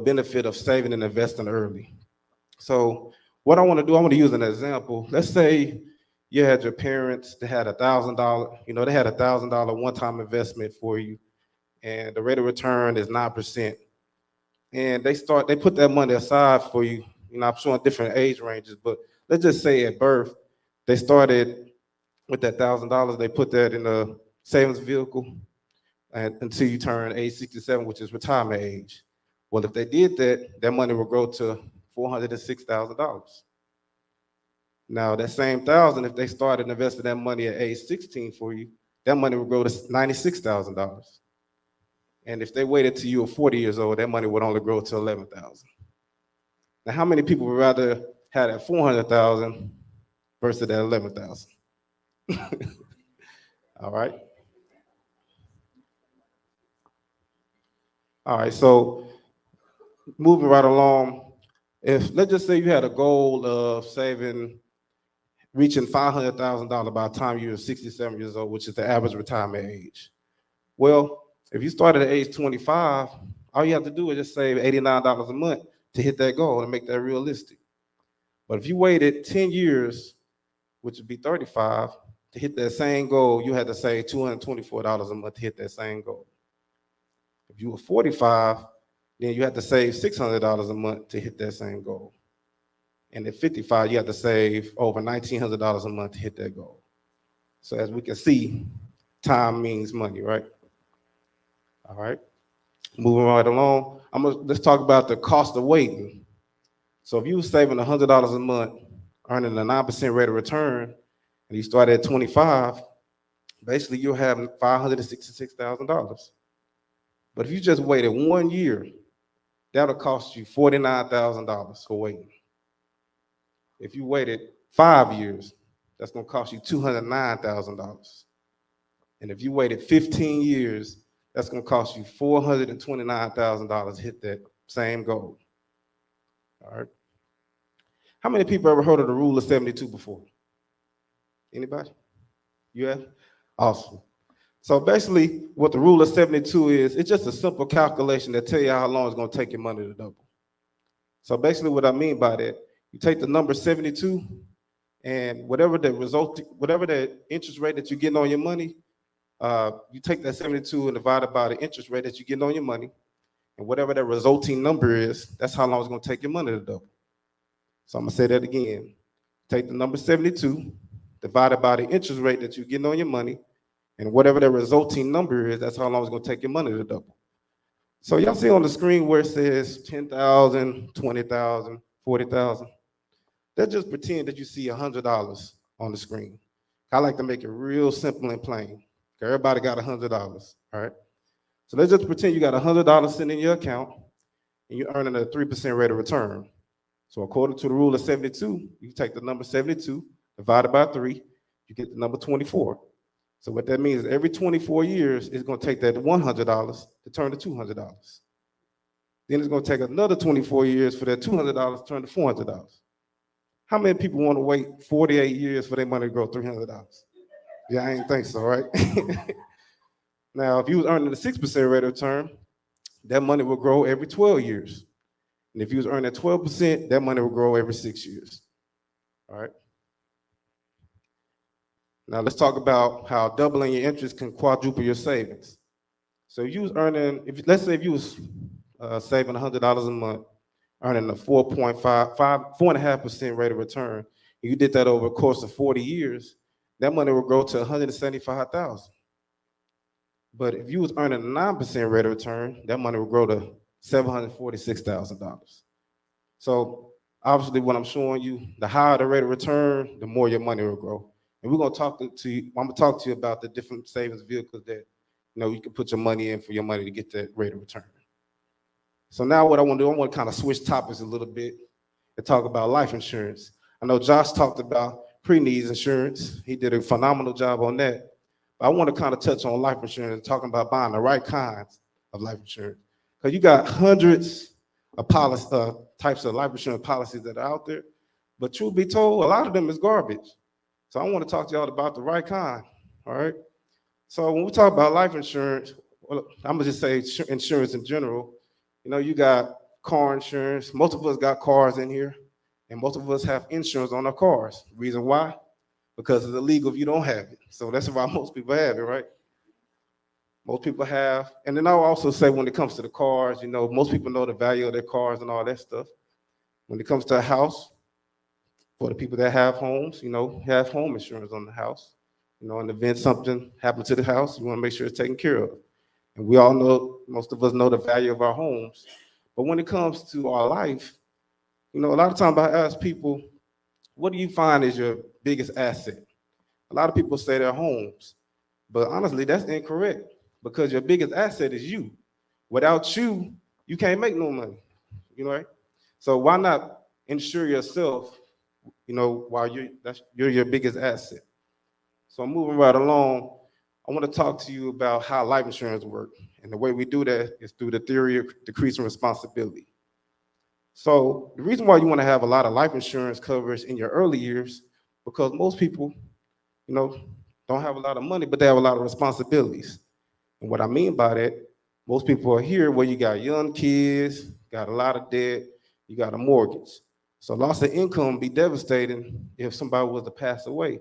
S6: benefit of saving and investing early. So what I want to do, I want to use an example. Let's say you had your parents that had $1,000, they had $1,000 one-time investment for you, and the rate of return is 9%. And they put that money aside for you. I'm showing different age ranges, but let's just say at birth, they started with that $1,000, they put that in a savings vehicle until you turn age 67, which is retirement age. Well, if they did that, that money will grow to $406,000. Now, that same thousand, if they started investing that money at age 16 for you, that money will grow to $96,000. And if they waited till you were 40 years old, that money would only grow to $11,000. Now, how many people would rather have that $400,000 versus that $11,000? All right. All right, so moving right along, if let's just say you had a goal of reaching $500,000 by the time you're 67 years old, which is the average retirement age. Well, if you started at age 25, all you have to do is just save $89 a month to hit that goal and make that realistic. But if you waited 10 years, which would be 35, to hit that same goal, you had to save $224 a month to hit that same goal. If you were 45, then you had to save $600 a month to hit that same goal. And at 55, you have to save over $1,900 a month to hit that goal. So as we can see, time means money, right? All right. Moving right along, let's talk about the cost of waiting. So if you were saving $100 a month, earning a 9% rate of return, and you started at 25, basically you're having $566,000. But if you just waited 1 year, that'll cost you $49,000 for waiting. If you waited 5 years, that's going to cost you $209,000. And if you waited 15 years, that's going to cost you $429,000 to hit that same goal. All right. How many people ever heard of the rule of 72 before? Anybody? You have? Awesome. So basically, what the rule of 72 is, it's just a simple calculation that tells you how long it's going to take your money to double. So basically, what I mean by that, you take the number 72, and whatever the interest rate that you're getting on your money, you take that 72 and divide it by the interest rate that you're getting on your money, and whatever that resulting number is, that's how long it's going to take your money to double. So I'm going to say that again. Take the number 72, divided by the interest rate that you're getting on your money, and whatever the resulting number is, that's how long it's going to take your money to double. So y'all see on the screen where it says 10,000, 20,000, 40,000. Let's just pretend that you see $100 on the screen. I like to make it real simple and plain. Everybody got $100, all right? So let's just pretend you got $100 sitting in your account and you're earning a 3% rate of return. So according to the rule of 72, you take the number 72, divided by 3, you get the number 24. So what that means is every 24 years, it's going to take that $100 to turn to $200. Then it's going to take another 24 years for that $200 to turn to $400. How many people want to wait 48 years for their money to grow $300? Yeah, I ain't think so, right? Now, if you was earning a 6% rate of return, that money will grow every 12 years. And if you was earning 12%, that money will grow every 6 years. All right. Now let's talk about how doubling your interest can quadruple your savings. So you was earning, let's say if you was saving $100 a month, earning a 4.5% rate of return, you did that over a course of 40 years, that money will grow to 175,000. But if you was earning a 9% rate of return, that money will grow to $746,000. So obviously what I'm showing you, the higher the rate of return, the more your money will grow. And we're gonna talk to you, I'm gonna talk to you about the different savings vehicles that you can put your money in for your money to get that rate of return. So now what I want to do, I want to kind of switch topics a little bit and talk about life insurance. I know Josh talked about pre-needs insurance. He did a phenomenal job on that. But I want to kind of touch on life insurance and talking about buying the right kinds of life insurance. Because you got hundreds of types of life insurance policies that are out there. But truth be told, a lot of them is garbage. So I want to talk to y'all about the right kind, all right? So when we talk about life insurance, well, I'm gonna just say insurance in general. You got car insurance. Most of us got cars in here, and most of us have insurance on our cars. Reason why? Because it's illegal if you don't have it. So that's why most people have it, right? Most people have. And then I'll also say when it comes to the cars, most people know the value of their cars and all that stuff. When it comes to a house, for the people that have homes, have home insurance on the house. In the event something happens to the house, you want to make sure it's taken care of. And we all know, most of us know the value of our homes. But when it comes to our life, a lot of times I ask people, what do you find is your biggest asset? A lot of people say their homes, but honestly, that's incorrect because your biggest asset is you. Without you, you can't make no money, right? So why not insure yourself, while you're your biggest asset? So I'm moving right along. I want to talk to you about how life insurance works. And the way we do that is through the theory of decreasing responsibility. So the reason why you want to have a lot of life insurance coverage in your early years, because most people, don't have a lot of money, but they have a lot of responsibilities. And what I mean by that, most people are here where you got young kids, got a lot of debt, you got a mortgage. So loss of income be devastating if somebody was to pass away.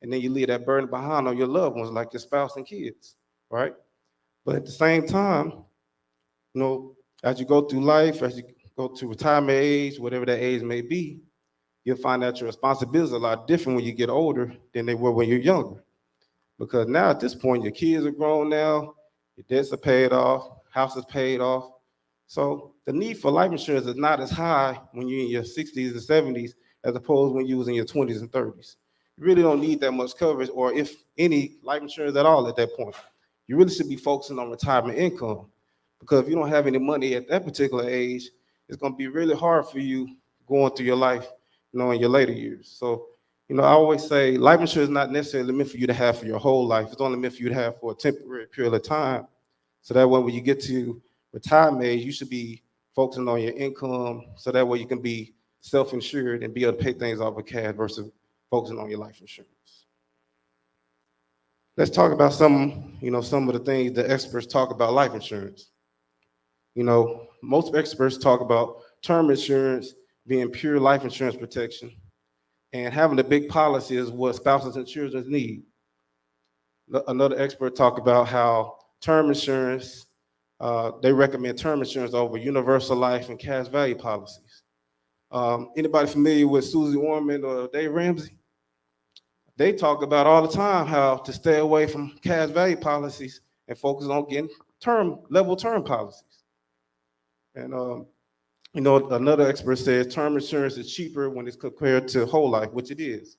S6: And then you leave that burden behind on your loved ones, like your spouse and kids, right? But at the same time, as you go through life, as you go to retirement age, whatever that age may be, you'll find that your responsibilities are a lot different when you get older than they were when you're younger. Because now at this point, your kids are grown now, your debts are paid off, house is paid off. So the need for life insurance is not as high when you're in your 60s and 70s as opposed when you was in your 20s and 30s. You really don't need that much coverage, or if any life insurance at all at that point. You really should be focusing on retirement income, because if you don't have any money at that particular age, it's going to be really hard for you going through your life, in your later years. So, I always say life insurance is not necessarily meant for you to have for your whole life. It's only meant for you to have for a temporary period of time. So that way, when you get to retirement age, you should be focusing on your income, so that way you can be self-insured and be able to pay things off with cash versus focusing on your life insurance. Let's talk about some of the things that experts talk about life insurance. Most experts talk about term insurance being pure life insurance protection, and having a big policy is what spouses and children need. Another expert talked about how term insurance, they recommend term insurance over universal life and cash value policies. Anybody familiar with Susie Orman or Dave Ramsey? They talk about all the time how to stay away from cash value policies and focus on getting level term policies. And another expert says term insurance is cheaper when it's compared to whole life, which it is.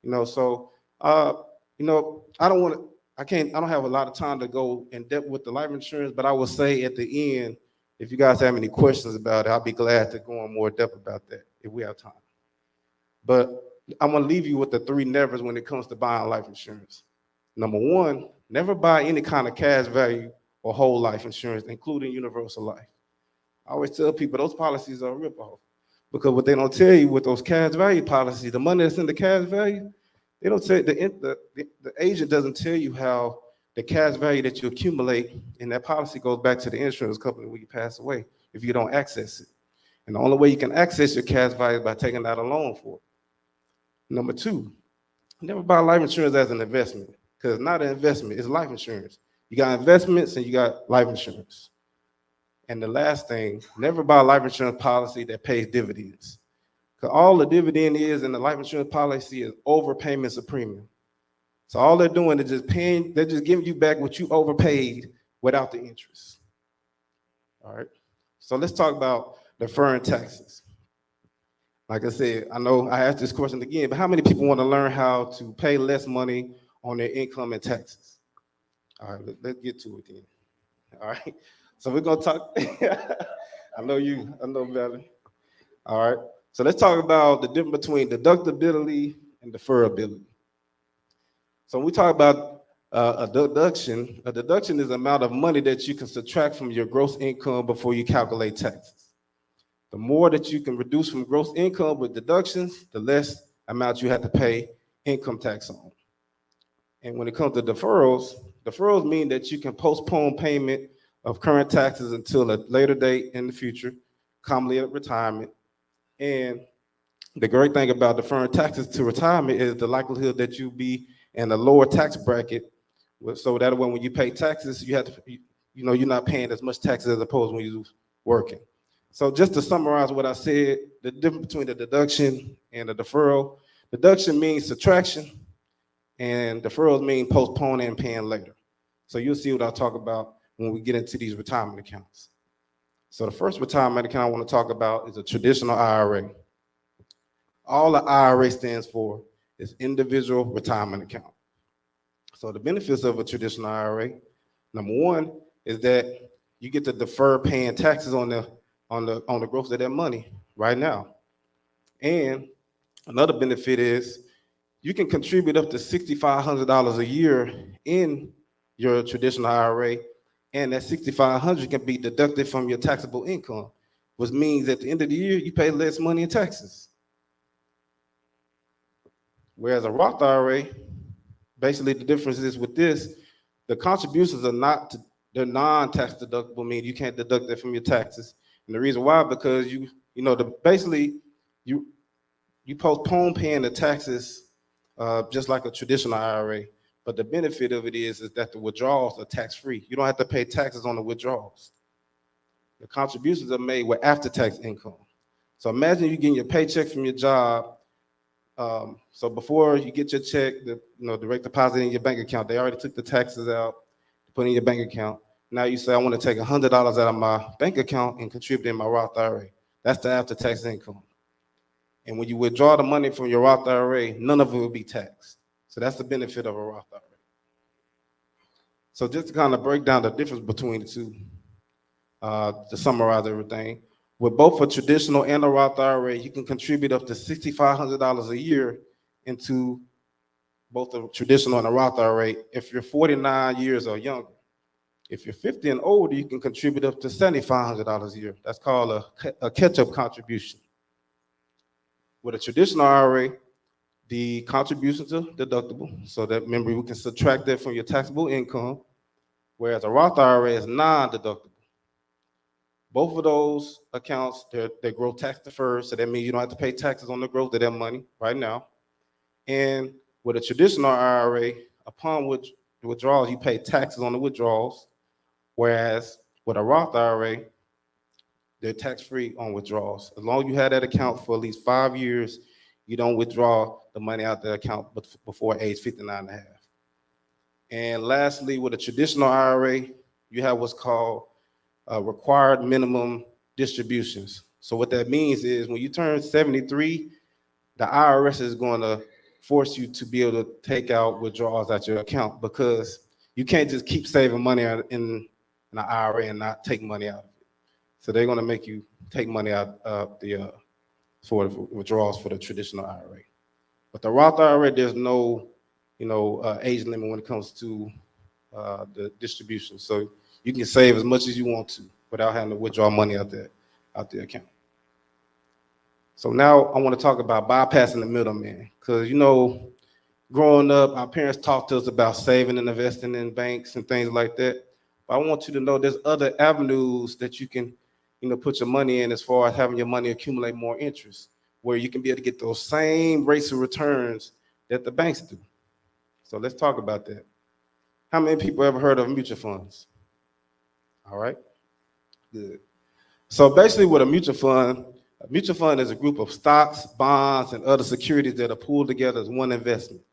S6: So I don't have a lot of time to go in depth with the life insurance, but I will say at the end, if you guys have any questions about it, I'll be glad to go in more depth about that if we have time. But I'm gonna leave you with the 3 nevers when it comes to buying life insurance. Number 1, never buy any kind of cash value or whole life insurance, including universal life. I always tell people those policies are a ripoff, because what they don't tell you with those cash value policies, the money that's in the cash value, they don't tell the agent doesn't tell you how the cash value that you accumulate in that policy goes back to the insurance company when you pass away if you don't access it. And the only way you can access your cash value is by taking out a loan for it. Number 2, never buy life insurance as an investment, because it's not an investment, it's life insurance. You got investments and you got life insurance. And the last thing, never buy a life insurance policy that pays dividends. Because all the dividend is in the life insurance policy is overpayments of premium. So all they're doing is just paying, they're just giving you back what you overpaid without the interest. All right. So let's talk about deferring taxes. Like I said, I know I asked this question again, but how many people want to learn how to pay less money on their income and taxes? All right, let's get to it then. All right. So we're gonna talk. I know Valerie. All right. So let's talk about the difference between deductibility and deferrability. So when we talk about a deduction is the amount of money that you can subtract from your gross income before you calculate taxes. The more that you can reduce from gross income with deductions, the less amount you have to pay income tax on. And when it comes to deferrals mean that you can postpone payment of current taxes until a later date in the future, commonly at retirement. And the great thing about deferring taxes to retirement is the likelihood that you'll be in a lower tax bracket. So that way when you pay taxes, you have to, you're not paying as much taxes as opposed when you're working. So just to summarize what I said, the difference between the deduction and the deferral, deduction means subtraction and deferrals mean postponing and paying later. So you'll see what I'll talk about when we get into these retirement accounts. So the first retirement account I want to talk about is a traditional IRA. All the IRA stands for is individual retirement account. So the benefits of a traditional IRA, number one, is that you get to defer paying taxes on the growth of that money right now. And another benefit is you can contribute up to $6,500 a year in your traditional IRA, and that $6,500 can be deducted from your taxable income, which means at the end of the year, you pay less money in taxes. Whereas a Roth IRA, basically the difference is with this, the contributions are they're non-tax deductible, meaning you can't deduct that from your taxes. And the reason why, because you postpone paying the taxes just like a traditional IRA. But the benefit of it is that the withdrawals are tax-free. You don't have to pay taxes on the withdrawals. The contributions are made with after-tax income. So imagine you getting your paycheck from your job. So before you get your check, direct deposit in your bank account, they already took the taxes out, put in your bank account. Now you say, I want to take $100 out of my bank account and contribute in my Roth IRA. That's the after-tax income. And when you withdraw the money from your Roth IRA, none of it will be taxed. So that's the benefit of a Roth IRA. So just to kind of break down the difference between the two, to summarize everything, with both a traditional and a Roth IRA, you can contribute up to $6,500 a year into both a traditional and a Roth IRA if you're 49 years or younger. If you're 50 and older, you can contribute up to $7,500 a year. That's called a catch-up contribution. With a traditional IRA, the contributions are deductible, so that, remember, we can subtract that from your taxable income, whereas a Roth IRA is non-deductible. Both of those accounts, they grow tax deferred, so that means you don't have to pay taxes on the growth of that money right now. And with a traditional IRA, upon which the withdrawals, you pay taxes on the withdrawals, whereas with a Roth IRA, they're tax-free on withdrawals. As long as you have that account for at least 5 years, you don't withdraw the money out of the account before age 59 and a half. And lastly, with a traditional IRA, you have what's called required minimum distributions. So what that means is when you turn 73, the IRS is going to force you to be able to take out withdrawals out your account, because you can't just keep saving money in an IRA and not take money out of it. So they're going to make you take money out of the sort of withdrawals for the traditional IRA. But the Roth IRA, there's no age limit when it comes to the distribution. So you can save as much as you want to without having to withdraw money out the account. So now I want to talk about bypassing the middleman, because growing up, our parents talked to us about saving and investing in banks and things like that. But I want you to know there's other avenues that you can put your money in, as far as having your money accumulate more interest, where you can be able to get those same rates of returns that the banks do. So let's talk about that. How many people ever heard of mutual funds? All right, good. So basically with a mutual fund, A mutual fund is a group of stocks, bonds, and other securities that are pooled together as one investment.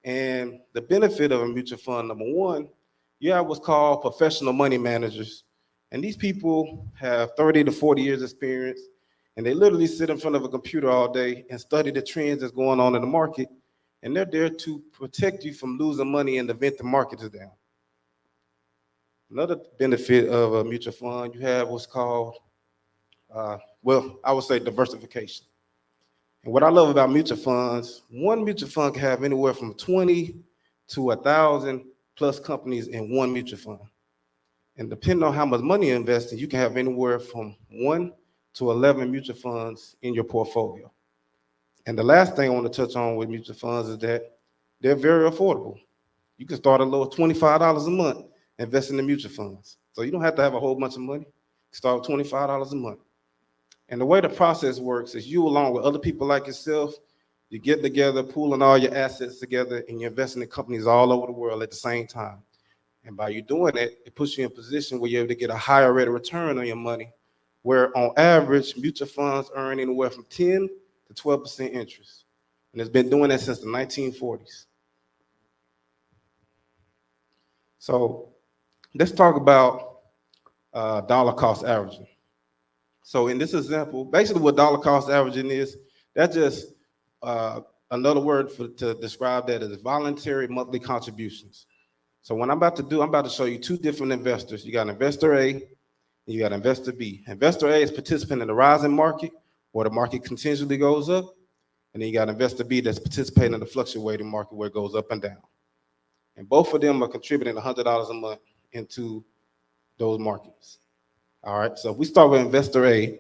S6: And the benefit of a mutual fund, number one, you have what's called professional money managers. And these people have 30 to 40 years experience, and they literally sit in front of a computer all day and study the trends that's going on in the market. And they're there to protect you from losing money in the event the market is down. Another benefit of a mutual fund, you have what's called, I would say diversification. And what I love about mutual funds, one mutual fund can have anywhere from 20 to 1,000 plus companies in one mutual fund. And depending on how much money you invest in, you can have anywhere from 1 to 11 mutual funds in your portfolio. And the last thing I want to touch on with mutual funds is that they're very affordable. You can start a low of $25 a month investing in mutual funds. So you don't have to have a whole bunch of money. You start with $25 a month. And the way the process works is you, along with other people like yourself, you get together, pooling all your assets together, and you're investing in companies all over the world at the same time. And by you doing it, it puts you in a position where you're able to get a higher rate of return on your money, where on average, mutual funds earn anywhere from 10 to 12% interest. And it's been doing that since the 1940s. So let's talk about dollar cost averaging. So in this example, basically what dollar cost averaging is, that's just another word to describe that as voluntary monthly contributions. So what I'm about to show you two different investors. You got investor A and you got investor B. Investor A is participating in the rising market where the market continually goes up. And then you got investor B that's participating in the fluctuating market where it goes up and down. And both of them are contributing $100 a month into those markets. All right, so if we start with investor A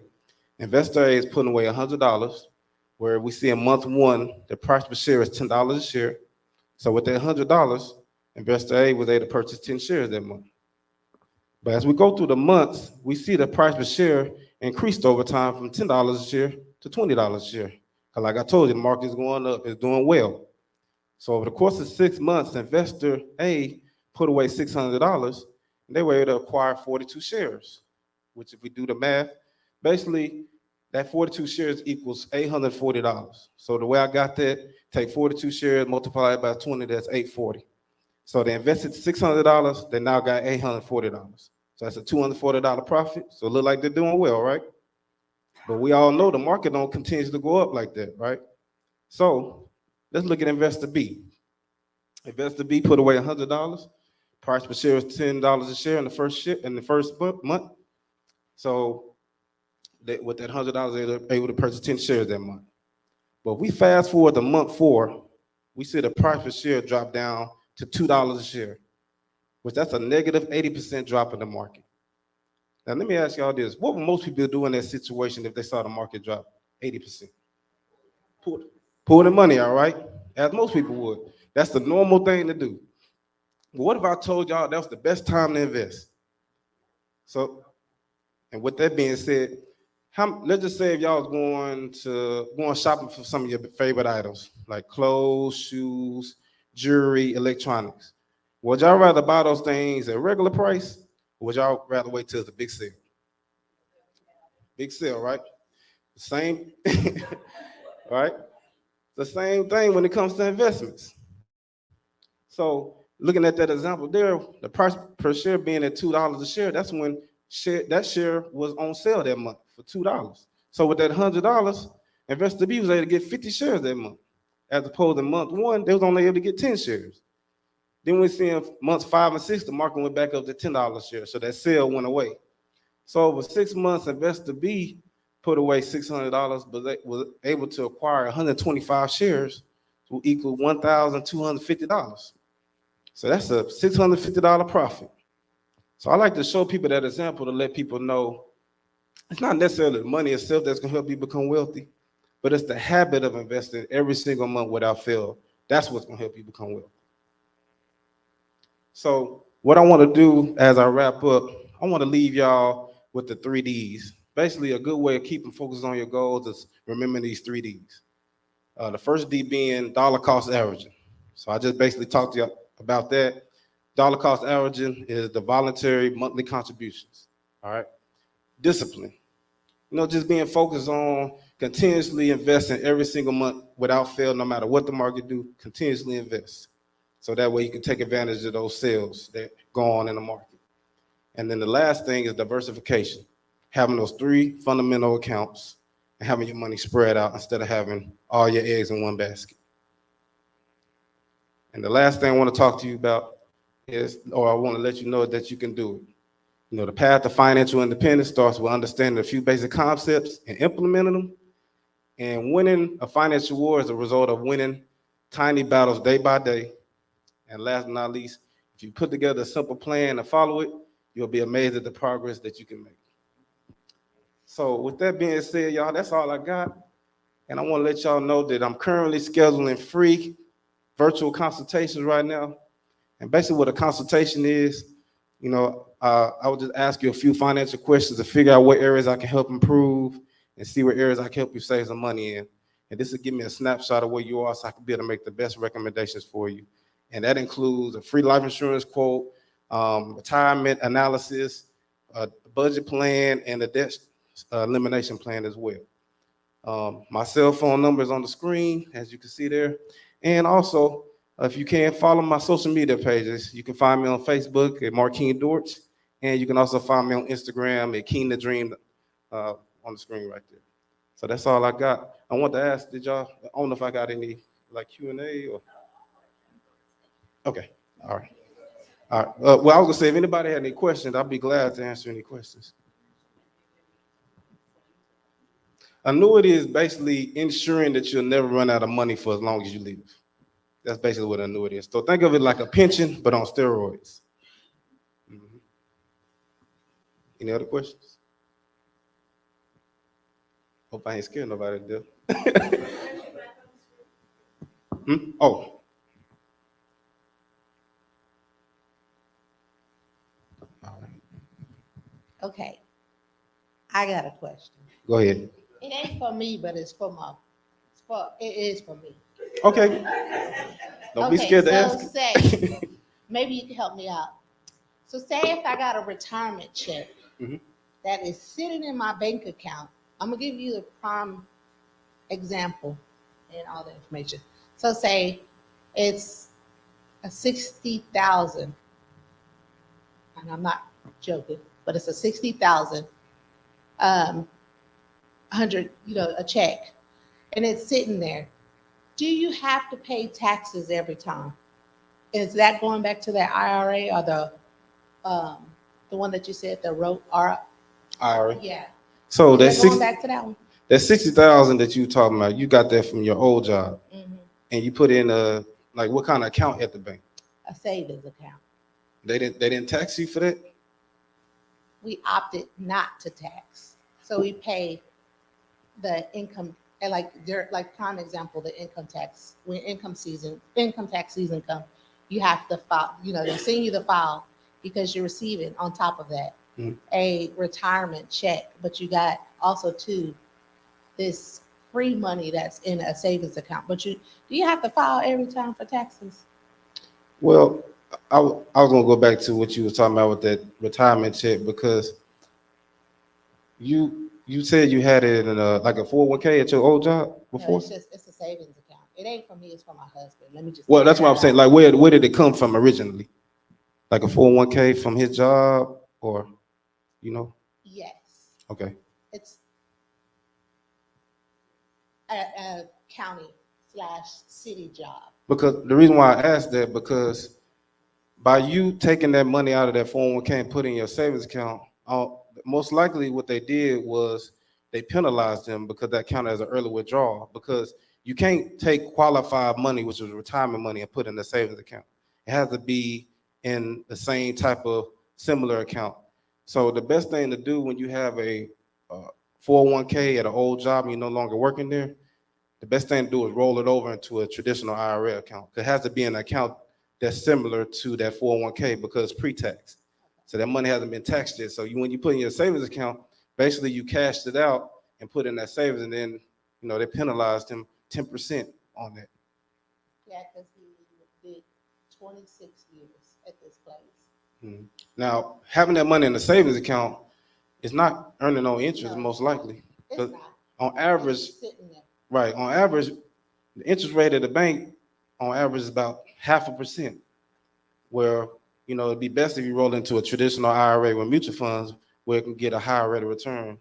S6: is putting away $100, where we see in month one, the price per share is $10 a share. So with that $100, investor A was able to purchase 10 shares that month. But as we go through the months, we see the price per share increased over time from $10 a share to $20 a share. Because like I told you, the market is going up, it's doing well. So over the course of 6 months, investor A put away $600, and they were able to acquire 42 shares, which if we do the math, basically that 42 shares equals $840. So the way I got that, take 42 shares, multiply it by 20, that's $840. So they invested $600, they now got $840. So that's a $240 profit. So it look like they're doing well, right? But we all know the market don't continue to go up like that, right? So let's look at investor B. Investor B put away $100. Price per share is $10 a share in the first month. So with that $100, they were able to purchase 10 shares that month. But we fast forward to month 4, we see the price per share drop down to $2 a share, which that's a negative 80% drop in the market. Now let me ask y'all this: what would most people do in that situation if they saw the market drop 80%? Pull the money out, right? As most people would. That's the normal thing to do. But what if I told y'all that was the best time to invest? So, and with that being said, let's just say if y'all was going shopping for some of your favorite items, like clothes, shoes, jewelry, electronics. Would y'all rather buy those things at regular price, or would y'all rather wait till it's a big sale? Big sale, right? The same, right? The same thing when it comes to investments. So looking at that example there, the price per share being at $2 a share, that's when that share was on sale that month for $2. So with that $100, investor B was able to get 50 shares that month. As opposed to month 1, they was only able to get 10 shares. Then we see in months 5 and 6, the market went back up to $10 a share. So that sale went away. So over 6 months, investor B put away $600, but they was able to acquire 125 shares to equal $1,250. So that's a $650 profit. So I like to show people that example to let people know it's not necessarily the money itself that's going to help you become wealthy, but it's the habit of investing every single month without fail. That's what's going to help you become wealthy. So what I want to do as I wrap up, I want to leave y'all with the 3 Ds. Basically, a good way of keeping focus on your goals is remembering these 3 Ds. The first D being dollar cost averaging. So I just basically talked to you about that. Dollar cost averaging is the voluntary monthly contributions. All right. Discipline. Just being focused on continuously investing every single month without fail, no matter what the market do, continuously invest. So that way you can take advantage of those sales that go on in the market. And then the last thing is diversification, having those 3 fundamental accounts and having your money spread out instead of having all your eggs in one basket. And the last thing I want to talk to you about is, or I want to let you know that you can do it. The path to financial independence starts with understanding a few basic concepts and implementing them. And winning a financial war is a result of winning tiny battles day by day. And last but not least, if you put together a simple plan and follow it, you'll be amazed at the progress that you can make. So with that being said, y'all, that's all I got. And I want to let y'all know that I'm currently scheduling free virtual consultations right now. And basically what a consultation is, I would just ask you a few financial questions to figure out what areas I can help improve and see what areas I can help you save some money in. And this will give me a snapshot of where you are so I can be able to make the best recommendations for you. And that includes a free life insurance quote, retirement analysis, a budget plan, and a debt elimination plan as well. My cell phone number is on the screen, as you can see there. And also, if you can, follow my social media pages. You can find me on Facebook at Markeen Dortch, and you can also find me on Instagram at Keen the Dream on the screen right there. So that's all I got. I want to ask, I don't know if I got any Q&A or? Okay, all right. All right. Well, I was gonna say, if anybody had any questions, I'd be glad to answer any questions. Annuity is basically ensuring that you'll never run out of money for as long as you live. That's basically what an annuity is. So think of it like a pension, but on steroids. Mm-hmm. Any other questions? Hope I ain't scared nobody to death. Oh.
S3: Okay, I got a question.
S6: Go ahead.
S3: It ain't for me, but it is for me.
S6: Okay. Don't be scared to ask.
S3: Say, maybe you can help me out. So say if I got a retirement check that is sitting in my bank account, I'm gonna give you the prime example and all the information. So say it's a 60,000, and I'm not joking, but it's a 60,000, 100, a check, and it's sitting there. Do you have to pay taxes every time? Is that going back to that IRA or the one that you said, the
S6: IRA.
S3: Yeah.
S6: So
S3: that's going back to that one.
S6: That 60,000 that you talking about, you got that from your old job, and you put in what kind of account at the bank?
S3: A savings account.
S6: They didn't tax you for that?
S3: We opted not to tax, so we pay the income. And like prime example, the income tax. When income tax season comes, you have to file. They send you the file because you're receiving on top of that a retirement check. But you got also too this free money that's in a savings account. But do you have to file every time for taxes?
S6: Well, I was gonna go back to what you were talking about with that retirement check, because you said you had it in a 401k at your old job before?
S3: No, it's a savings account. It ain't for me, it's for my husband. Let me just.
S6: Well, that's what I'm saying. Where did it come from originally? Like a 401k from his job, or
S3: Yes.
S6: Okay.
S3: It's a county/city job.
S6: Because the reason why I asked that, because by you taking that money out of that 401k and putting in your savings account, most likely what they did was they penalized them because that counted as an early withdrawal, because you can't take qualified money, which is retirement money, and put in a savings account. It has to be in the same type of similar account. So the best thing to do when you have a 401k at an old job and you're no longer working there, the best thing to do is roll it over into a traditional IRA account. It has to be an account that's similar to that 401k because it's pre-tax. So that money hasn't been taxed yet. So when you put in your savings account, basically you cashed it out and put in that savings, and then they penalized him 10% on that.
S3: Yeah, because he did 26 years at this place.
S6: Now, having that money in the savings account, It's not earning no interest,
S3: No.
S6: most likely.
S3: It's
S6: But
S3: not.
S6: on average,
S3: It's sitting there.
S6: right, on average, the interest rate of the bank on average is about 0.5%, where, it'd be best if you roll into a traditional IRA with mutual funds where it can get a higher rate of return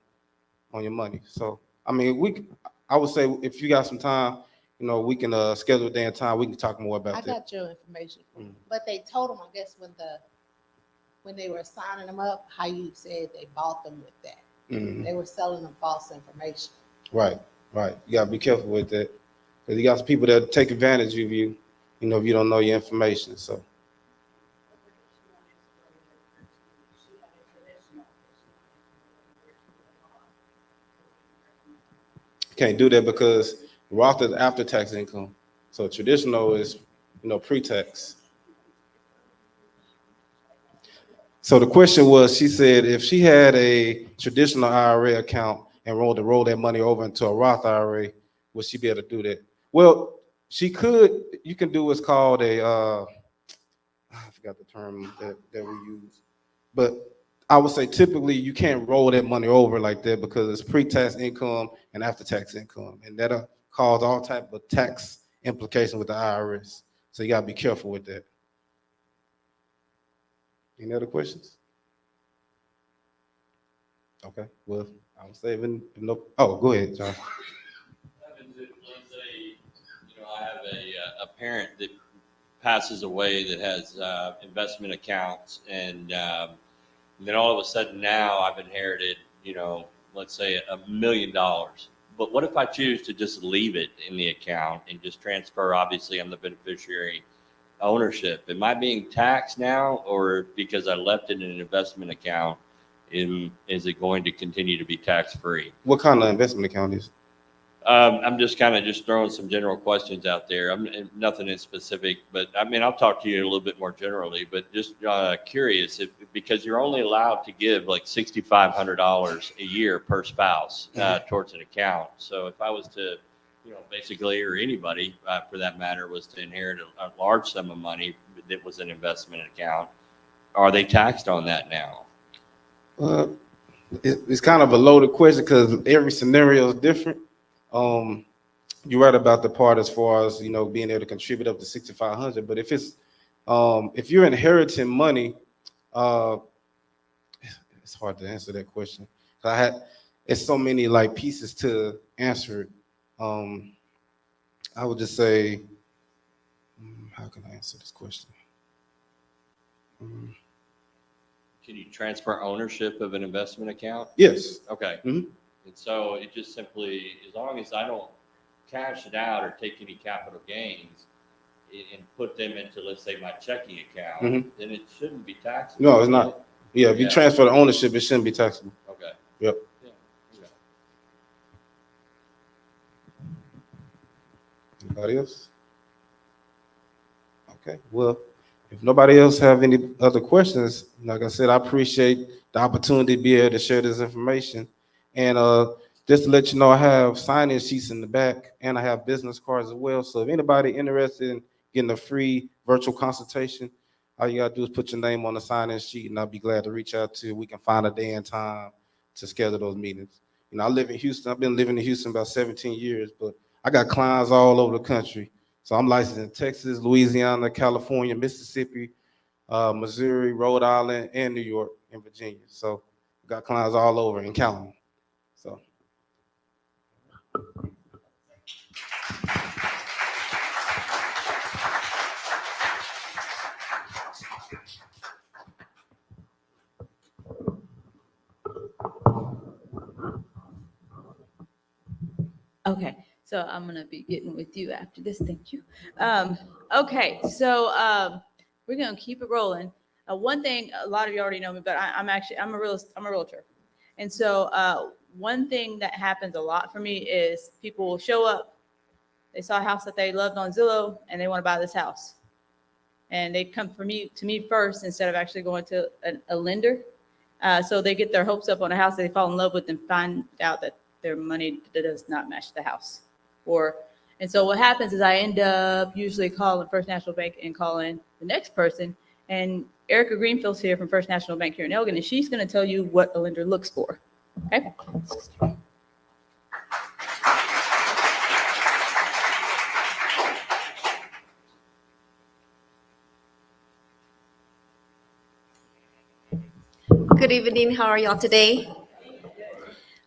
S6: on your money. So, I mean, I would say if you got some time, we can schedule a day and time, we can talk more about
S3: I
S6: that.
S3: got your information.
S6: Mm.
S3: But they told them, I guess, when they were signing them up, how you said they bought them with that.
S6: Mhm.
S3: They were selling them false information.
S6: Right, right. You gotta be careful with that. Because you got some people that take advantage of you, if you don't know your information. So, can't do that because Roth is after tax income. So traditional is, pre-tax. So the question was, she said if she had a traditional IRA account and roll that money over into a Roth IRA, would she be able to do that? Well, she could. You can do what's called I forgot the term that we use, but I would say typically you can't roll that money over like that because it's pre-tax income and after-tax income, and that'll cause all type of tax implications with the IRS. So you gotta be careful with that. Any other questions? Okay, well, I'm saving. No, oh, go ahead, John.
S2: Let's say, I have a parent that passes away that has investment accounts, and then all of a sudden now I've inherited, let's say $1 million. But what if I choose to just leave it in the account and just transfer? Obviously, I'm the beneficiary ownership. Am I being taxed now, or because I left it in an investment account, is it going to continue to be tax free?
S6: What kind of investment account is?
S2: I'm just kind of just throwing some general questions out there. Nothing in specific, but I mean, I'll talk to you a little bit more generally, but just curious because you're only allowed to give like $6,500 a year per spouse towards an account. So if I was to, basically, or anybody for that matter, was to inherit a large sum of money that was an investment account, are they taxed on that now?
S6: It's kind of a loaded question because every scenario is different. You're right about the part as far as being able to contribute up to 6,500. But if you're inheriting money, it's hard to answer that question. It's so many like pieces to answer it. I would just say, how can I answer this question?
S2: Can you transfer ownership of an investment account?
S6: Yes.
S2: Okay.
S6: Mhm.
S2: And so it just simply, as long as I don't cash it out or take any capital gains and put them into, let's say, my checking account,
S6: Mhm.
S2: then it shouldn't be taxable.
S6: No, it's not. Yeah, if you
S2: Yeah.
S6: transfer the ownership, it shouldn't be taxable.
S2: Okay.
S6: Yep.
S2: Yeah. Okay.
S6: Anybody else? Okay, well, if nobody else have any other questions, like I said, I appreciate the opportunity to be able to share this information. And just to let you know, I have sign-in sheets in the back and I have business cards as well. So if anybody interested in getting a free virtual consultation, all you gotta do is put your name on the sign-in sheet and I'll be glad to reach out to you. We can find a day and time to schedule those meetings. I live in Houston. I've been living in Houston about 17 years, but I got clients all over the country. So I'm licensed in Texas, Louisiana, California, Mississippi, Missouri, Rhode Island, and New York and Virginia. So got clients all over and counting. So.
S1: Okay, so I'm gonna be getting with you after this. Thank you. Okay, so we're gonna keep it rolling. One thing, a lot of you already know me, but I'm a realtor, and so one thing that happens a lot for me is people will show up. They saw a house that they loved on Zillow, and they want to buy this house, and they come to me first instead of actually going to a lender. So they get their hopes up on a house that they fall in love with and find out that their money does not match the house. And so what happens is I end up usually calling First National Bank and calling the next person, And Erica Greenfield's here from First National Bank here in Elgin, and she's going to tell you what a lender looks for. Okay.
S7: Good evening. How are y'all today?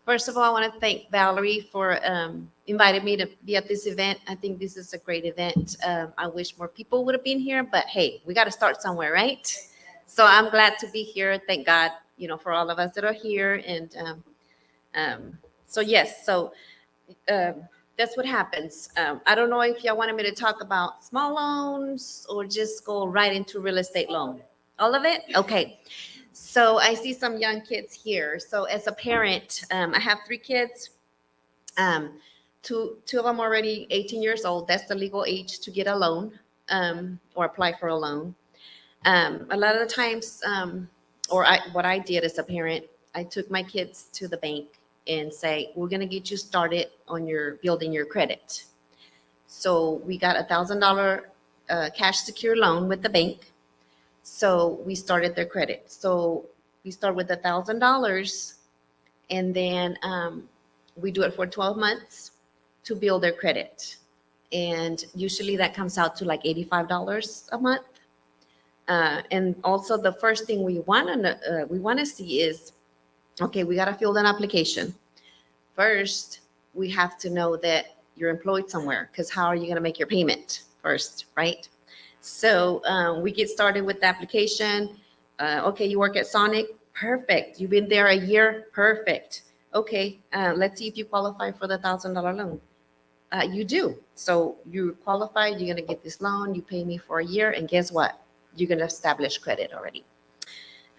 S7: First of all, I want to thank Valerie for inviting me to be at this event. I think this is a great event. I wish more people would have been here, but hey, we got to start somewhere, right? So I'm glad to be here. Thank God, for all of us that are here. And so yes, so that's what happens. I don't know if y'all wanted me to talk about small loans or just go right into real estate loan. All of it? Okay. So I see some young kids here. So as a parent, I have 3 kids. Two of them already 18 years old. That's the legal age to get a loan or apply for a loan. A lot of the times, what I did as a parent, I took my kids to the bank and say, we're going to get you started on your building your credit. So we got $1,000 cash secure loan with the bank. So we started their credit. So we start with $1,000, and then we do it for 12 months to build their credit. And usually that comes out to like $85 a month. And also the first thing we want to see is, okay, we got to fill an application. First, we have to know that you're employed somewhere, because how are you going to make your payment first, right? So we get started with the application. Okay, you work at Sonic. Perfect. You've been there a year. Perfect. Okay, let's see if you qualify for the $1,000 loan. You do. So you qualify. You're going to get this loan. You pay me for a year. And guess what? You're going to establish credit already.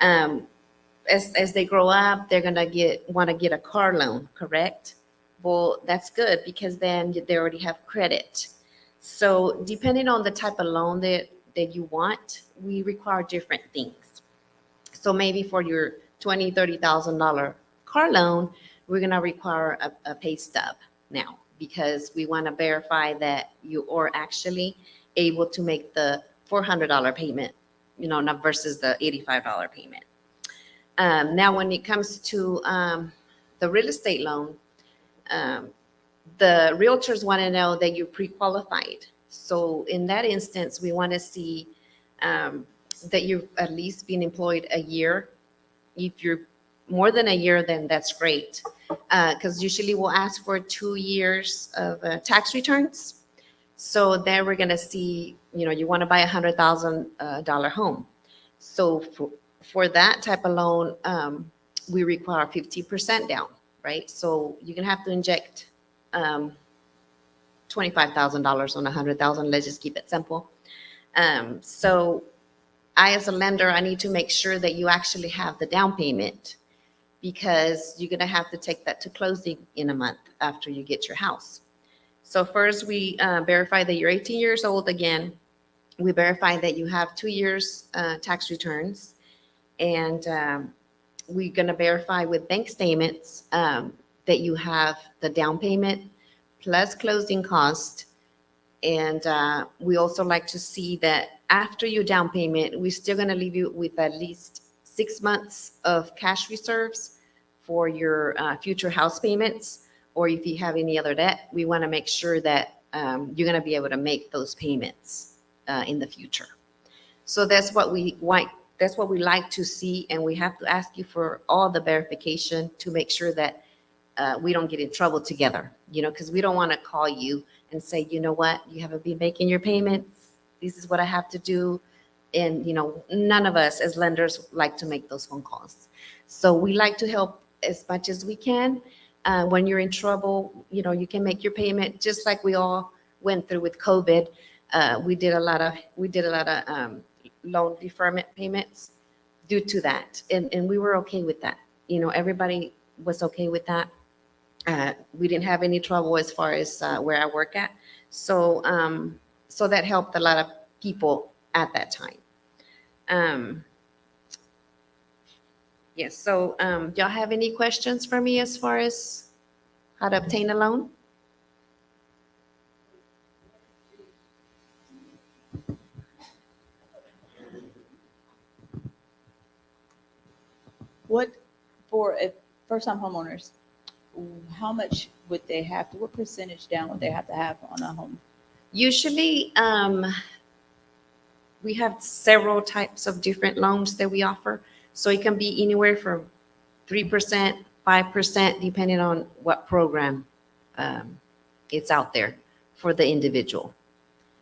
S7: As they grow up, they're going to want to get a car loan, correct? Well, that's good, because then they already have credit. So depending on the type of loan that you want, we require different things. So maybe for your $20,000, $30,000 car loan, we're going to require a pay stub now, because we want to verify that you are actually able to make the $400 payment, not versus the $85 payment. Now, when it comes to the real estate loan, the realtors want to know that you're pre-qualified. So in that instance, we want to see that you've at least been employed a year. If you're more than a year, then that's great. Because usually we'll ask for 2 years of tax returns. So there we're going to see, you want to buy $100,000 home. So for that type of loan, we require 50% down, right? So you're going to have to inject $25,000 on $100,000. Let's just keep it simple. So I, as a lender, I need to make sure that you actually have the down payment, because you're going to have to take that to closing in a month after you get your house. So first we verify that you're 18 years old again. We verify that you have 2 years tax returns, and we're going to verify with bank statements that you have the down payment plus closing cost. And we also like to see that after your down payment, we're still going to leave you with at least 6 months of cash reserves for your future house payments, or if you have any other debt, we want to make sure that you're going to be able to make those payments in the future. So that's what we want. That's what we like to see, and we have to ask you for all the verification to make sure that we don't get in trouble together, because we don't want to call you and say, you know what, you haven't been making your payments. This is what I have to do. And, none of us as lenders like to make those phone calls. So we like to help as much as we can. When you're in trouble, you can make your payment, just like we all went through with COVID. We did a lot of loan deferment payments due to that. And we were okay with that. Everybody was okay with that. We didn't have any trouble as far as where I work at. So that helped a lot of people at that time. Yes. So y'all have any questions for me as far as how to obtain a loan?
S1: What, for first-time homeowners, how much would they have to, what percentage down would they have to have on a home?
S7: Usually, we have several types of different loans that we offer. So it can be anywhere from 3%, 5%, depending on what program it's out there for the individual.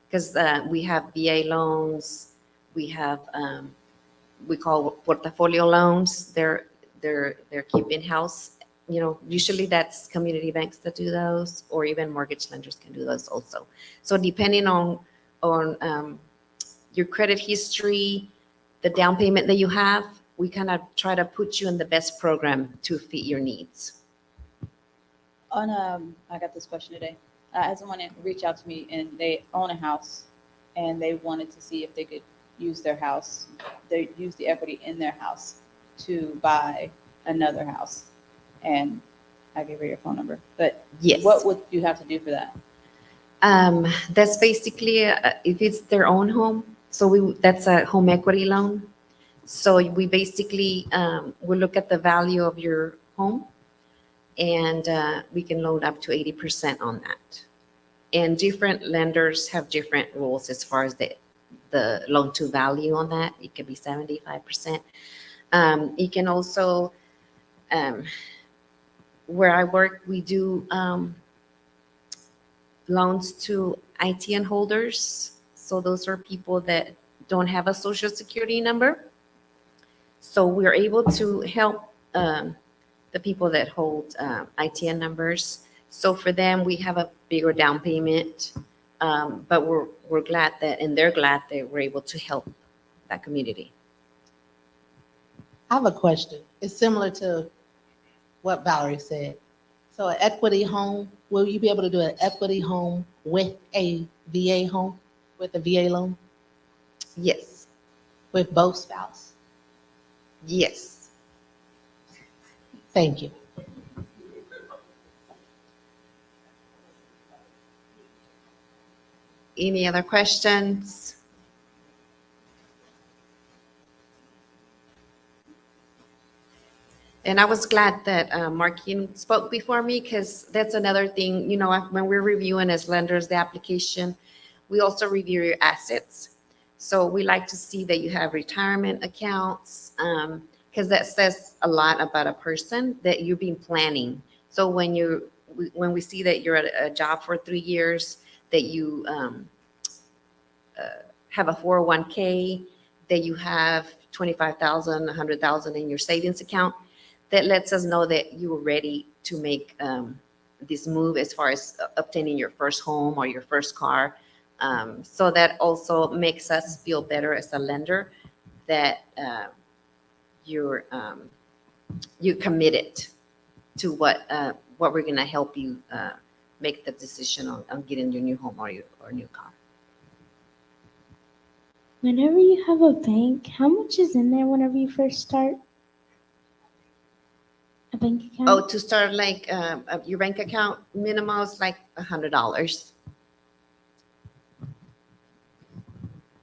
S7: Because we have VA loans, we have we call portfolio loans. They're keeping house. You know, usually that's community banks that do those, or even mortgage lenders can do those also. So depending on your credit history, the down payment that you have, we kind of try to put you in the best program to fit your needs.
S1: I got this question today. I had someone reach out to me and they own a house and they wanted to see if they could use their house, they use the equity in their house to buy another house. And I gave her your phone number, but
S7: Yes.
S1: what would you have to do for that?
S7: That's basically if it's their own home. So that's a home equity loan. So we basically we look at the value of your home, and we can loan up to 80% on that. And different lenders have different rules as far as the loan to value on that. It can be 75%. It can also, where I work, we do loans to ITN holders. So those are people that don't have a social security number. So we're able to help the people that hold ITN numbers. So for them, we have a bigger down payment, but we're glad that, and they're glad that we're able to help that community.
S3: I have a question. It's similar to what Valerie said. So an equity home, will you be able to do an equity home with a VA home, with a VA loan,
S7: Yes,
S3: with both spouses?
S7: yes.
S3: Thank you.
S7: Any other questions? And I was glad that Marquine spoke before me, because that's another thing, you know, when we're reviewing as lenders the application, we also review your assets. So we like to see that you have retirement accounts, because that says a lot about a person, that you've been planning. So when we see that you're at a job for 3 years, that you have a 401k, that you have 25,000, 100,000 in your savings account, that lets us know that you were ready to make this move as far as obtaining your first home or your first car. So that also makes us feel better as a lender that you're committed to what we're going to help you make the decision on getting your new home or new car.
S8: Whenever you have a bank, how much is in there whenever you first start a bank account?
S7: Oh, to start like your bank account, minimum is like $100.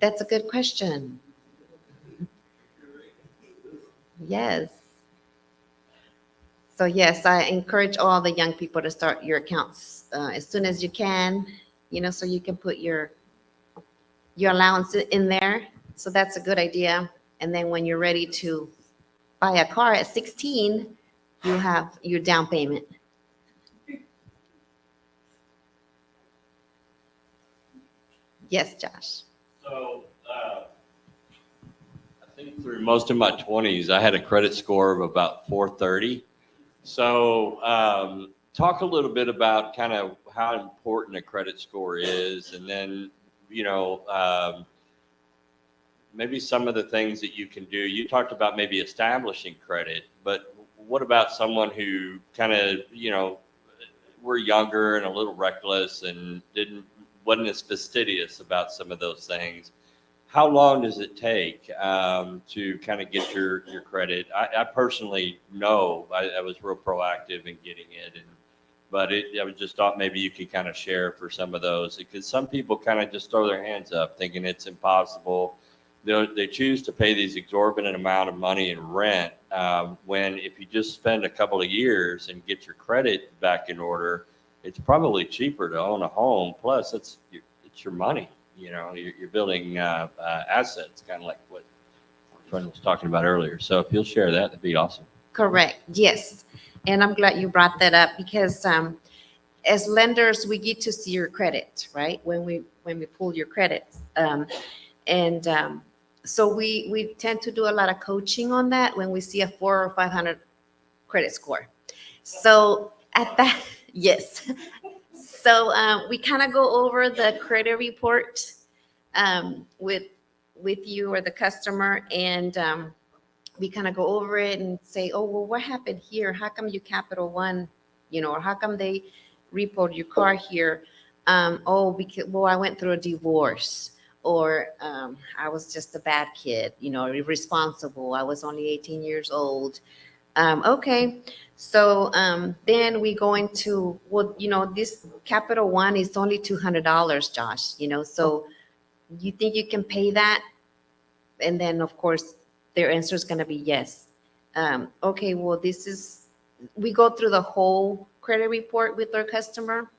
S7: That's a good question. Yes. So yes, I encourage all the young people to start your accounts as soon as you can, you know, so you can put your allowance in there. So that's a good idea. And then when you're ready to buy a car at 16, you have your down payment. Yes, Josh.
S2: So, I think through most of my 20s, I had a credit score of about 430. So, talk a little bit about kind of how important a credit score is, and then, you know, maybe some of the things that you can do. You talked about maybe establishing credit, but what about someone who kind of, you know, were younger and a little reckless and wasn't as fastidious about some of those things? How long does it take to kind of get your credit? I personally know I was real proactive in getting it, but I just thought maybe you could kind of share for some of those, because some people kind of just throw their hands up thinking it's impossible. They choose to pay these exorbitant amount of money in rent When if you just spend a couple of years and get your credit back in order, it's probably cheaper to own a home. Plus, it's your money. You know, you're building assets, kind of like what our friend was talking about earlier. So if you'll share that, that'd be awesome.
S7: Correct, yes. And I'm glad you brought that up because as lenders, we get to see your credit, right? When we pull your credit. So we tend to do a lot of coaching on that when we see a 400 or 500 credit score. So at that, yes. So we kind of go over the credit report with you or the customer, and we kind of go over it and say, oh, well, what happened here? How come you Capital One, you know, or how come they repoed your car here? Because, well, I went through a divorce, or I was just a bad kid, you know, irresponsible. I was only 18 years old. Okay. So then we go into, well, you know, this Capital One is only $200, Josh, you know, so you think you can pay that? And then, of course, their answer is going to be yes. Okay, well, we go through the whole credit report with our customer,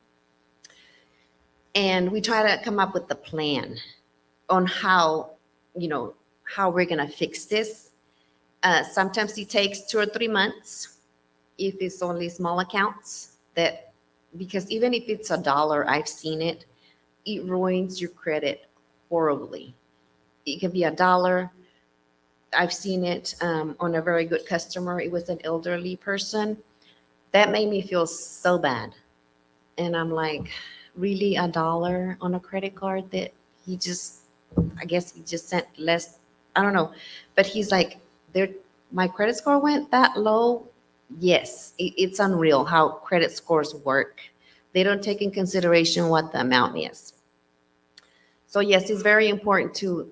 S7: and we try to come up with a plan on how, you know, how we're going to fix this. Sometimes it takes 2 or 3 months if it's only small accounts, because even if it's $1, I've seen it ruins your credit horribly. It can be $1. I've seen it on a very good customer. It was an elderly person. That made me feel so bad. And I'm like, really, $1 on a credit card that I guess he just sent less, I don't know. But he's like, my credit score went that low. Yes, it's unreal how credit scores work. They don't take in consideration what the amount is. So yes, it's very important to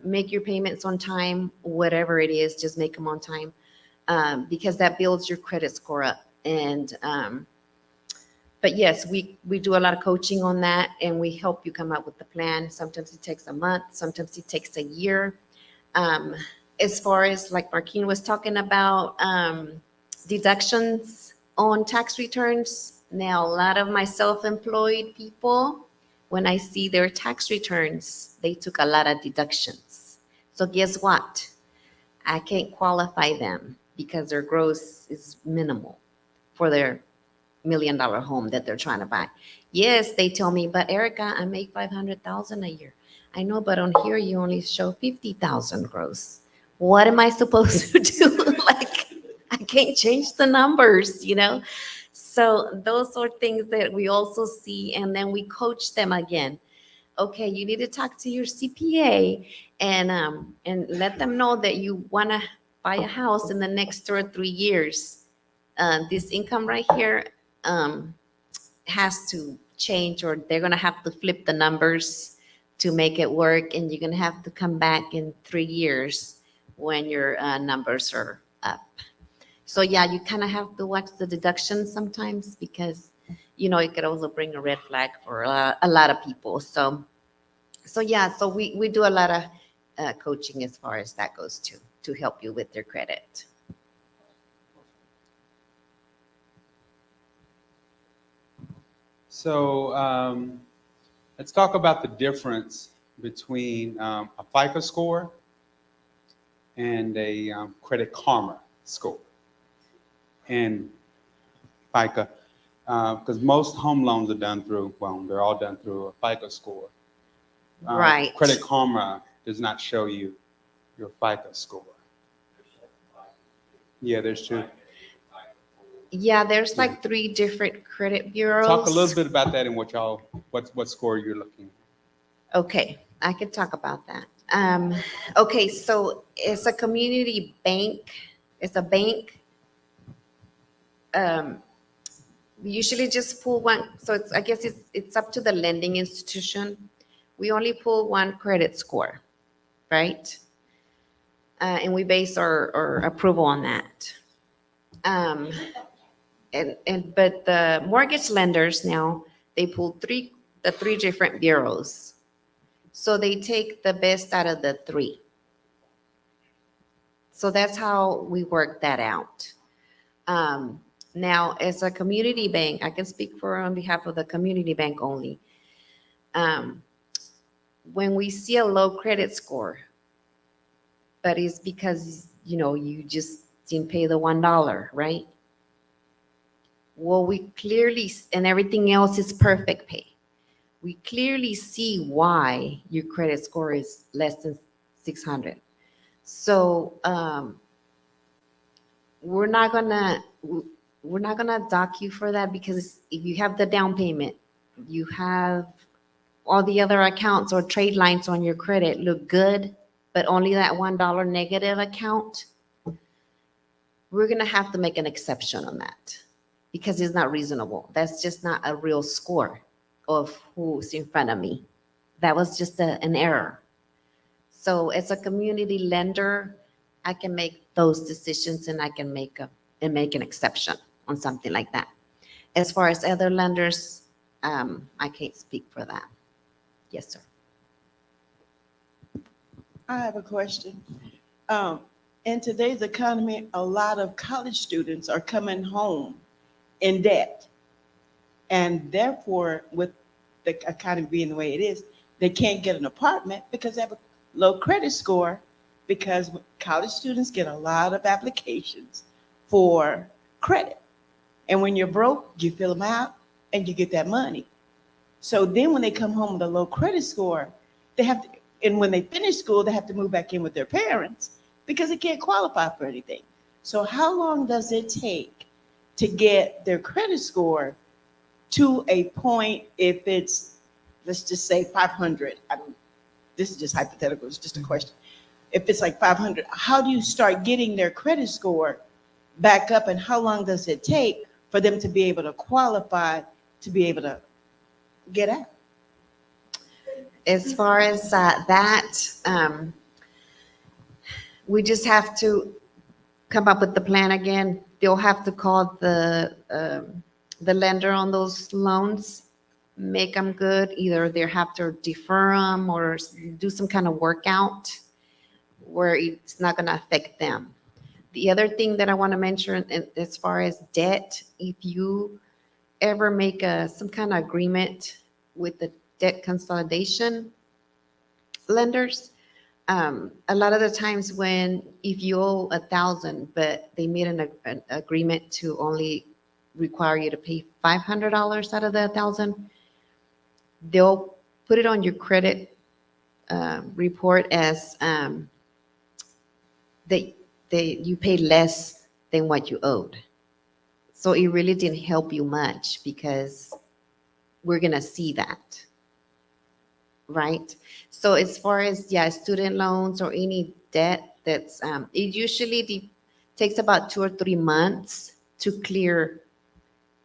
S7: make your payments on time, whatever it is, just make them on time, because that builds your credit score up. And but yes, we do a lot of coaching on that, and we help you come up with the plan. Sometimes it takes a month, sometimes it takes a year. As far as like Marquine was talking about, deductions on tax returns. Now, a lot of my self-employed people, when I see their tax returns, they took a lot of deductions. So guess what? I can't qualify them because their gross is minimal for their $1 million home that they're trying to buy. Yes, they tell me, but Erica, I make $500,000 a year. I know, but on here you only show 50,000 gross. What am I supposed to do? Like, I can't change the numbers, you know? So those are things that we also see, and then we coach them again. Okay, you need to talk to your CPA and let them know that you want to buy a house in the next 2 or 3 years. This income right here has to change, or they're going to have to flip the numbers to make it work, and you're going to have to come back in 3 years when your numbers are up. So yeah, you kind of have to watch the deductions sometimes, because, you know, it could also bring a red flag for a lot of people. So yeah, so we do a lot of coaching as far as that goes to help you with your credit.
S4: So let's talk about the difference between a FICO score and a Credit Karma score. And FICO, because most home loans are done through, well, they're all done through a FICO score.
S7: Right.
S4: Credit Karma does not show you your FICO score. Yeah, there's 2.
S7: Yeah, there's like 3 different credit bureaus.
S4: Talk a little bit about that and what score you're looking at.
S7: Okay, I can talk about that. Okay, so it's a community bank. It's a bank. We usually just pull one. So I guess it's up to the lending institution. We only pull one credit score, right? And we base our approval on that. But the mortgage lenders now, they pull the 3 different bureaus. So they take the best out of the 3. So that's how we work that out. Now, as a community bank, I can speak for on behalf of the community bank only. When we see a low credit score, but it's because, you just didn't pay the $1, right? Well, we clearly, and everything else is perfect pay. We clearly see why your credit score is less than 600. So we're not gonna dock you for that, because if you have the down payment, you have all the other accounts or trade lines on your credit look good, but only that $1 negative account, we're gonna have to make an exception on that, because it's not reasonable. That's just not a real score of who's in front of me. That was just an error. So as a community lender, I can make those decisions, and I can make an exception on something like that. As far as other lenders, I can't speak for that. Yes, sir.
S9: I have a question. In today's economy, a lot of college students are coming home in debt. And therefore, with the economy being the way it is, they can't get an apartment because they have a low credit score, because college students get a lot of applications for credit. And when you're broke, you fill them out and you get that money. So then when they come home with a low credit score, they have to, and when they finish school, they have to move back in with their parents because they can't qualify for anything. So how long does it take to get their credit score to a point, if it's, let's just say 500? This is just hypothetical, it's just a question. If it's like 500, how do you start getting their credit score back up, and how long does it take for them to be able to qualify to be able to get out?
S7: As far as we just have to come up with the plan again. They'll have to call the lender on those loans, make them good. Either they have to defer them or do some kind of workout where it's not going to affect them. The other thing that I want to mention, as far as debt, if you ever make some kind of agreement with the debt consolidation lenders, a lot of the times if you owe 1,000, but they made an agreement to only require you to pay $500 out of the 1,000, they'll put it on your credit report as that you paid less than what you owed. So it really didn't help you much, because we're gonna see that, right? So as far as student loans or any debt, that's it usually takes about 2 or 3 months to clear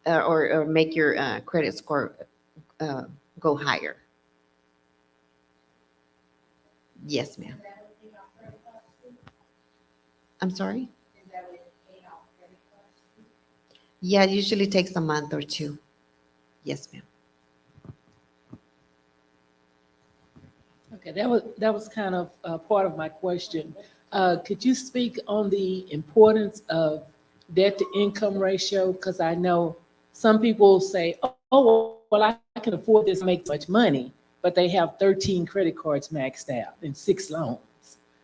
S7: or make your credit score go higher. Yes, ma'am. I'm sorry? Yeah, it usually takes a month or 2. Yes, ma'am.
S10: Okay, that was kind of part of my question. Could you speak on the importance of debt to income ratio? Because I know some people say, oh, well, I can afford this, make much money, but they have 13 credit cards maxed out and 6 loans.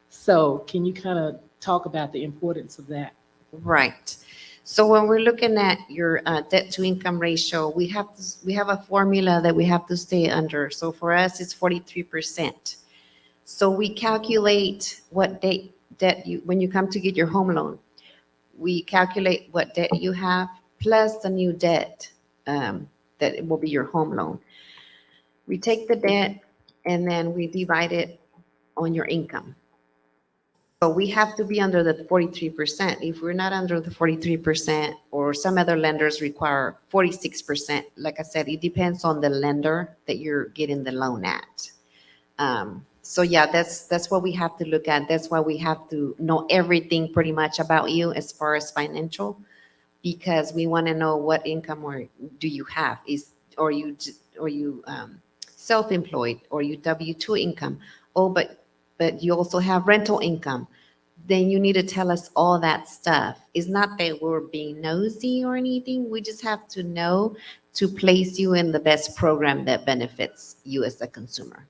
S10: So can you kind of talk about the importance of that?
S7: Right. So when we're looking at your debt to income ratio, we have a formula that we have to stay under. So for us, it's 43%. So we calculate what debt when you come to get your home loan, we calculate what debt you have plus the new debt that will be your home loan. We take the debt and then we divide it on your income. So we have to be under the 43%. If we're not under the 43%, or some other lenders require 46%, like I said, it depends on the lender that you're getting the loan at. So yeah, that's what we have to look at. That's why we have to know everything pretty much about you as far as financial, because we want to know what income or do you have, or you self-employed, or you W-2 income. Oh, but you also have rental income. then you need to tell us all that stuff. It's not that we're being nosy or anything. We just have to know to place you in the best program that benefits you as a consumer.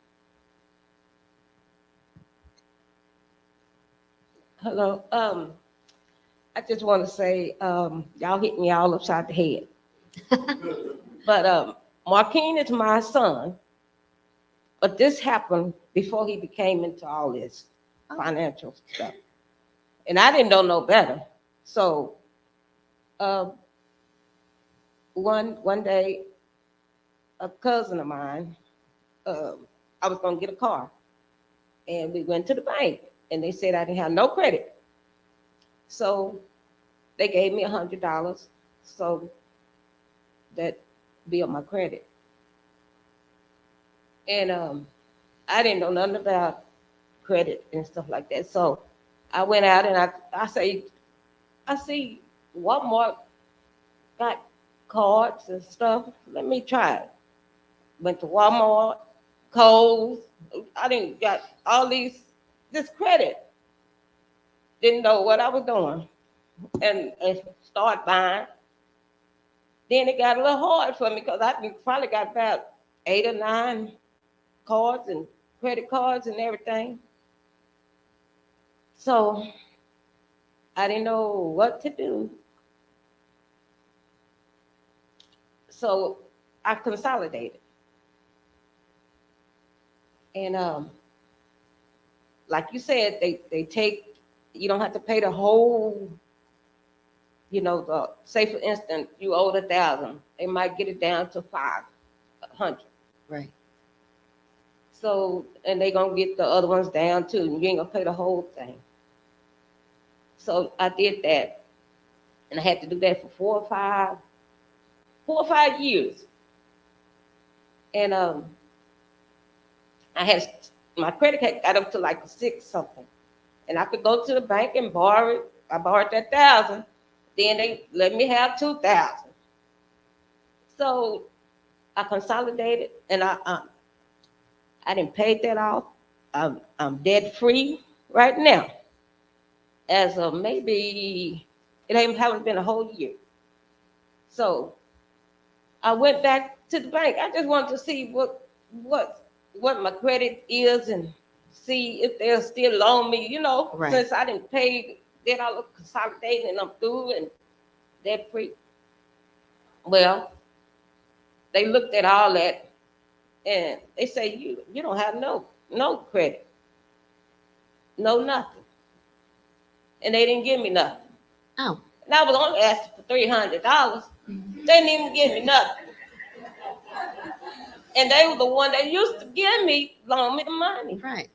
S11: Hello, I just want to say, y'all hit me all upside the head. But Marquine is my son, but this happened before he became into all this financial stuff. And I didn't know no better. So one day, a cousin of mine, I was gonna get a car. And we went to the bank and they said I didn't have no credit. So they gave me $100 so that built my credit. And I didn't know nothing about credit and stuff like that. So I went out and I see Walmart got cards and stuff. Let me try it. Went to Walmart, Kohl's. I didn't got all this credit. Didn't know what I was doing. And start buying. Then it got a little hard for me because I probably got about 8 or 9 cards and credit cards and everything. So I didn't know what to do. So I consolidated. And like you said, they take, you don't have to pay the whole, say for instance, you owed 1,000, they might get it down to 500.
S7: Right.
S11: So, and they gonna get the other ones down too. You ain't gonna pay the whole thing. So I did that, and I had to do that for 4 or 5 years. And I had my credit card got up to like 6 something, and I could go to the bank and borrow it. I borrowed that 1,000. Then they let me have 2,000. So I consolidated, and I didn't pay that off. I'm debt free right now. As of maybe haven't been a whole year. So I went back to the bank. I just wanted to see what my credit is and see if they'll still loan me.
S7: Right.
S11: Since I didn't pay, did all the consolidating and I'm through and debt free. Well, they looked at all that and they say you don't have no credit, no nothing, and they didn't give me nothing.
S7: Oh.
S11: And I was only asking for $300. They didn't even give me nothing. And they were the one that used to loan me the money.
S7: Right.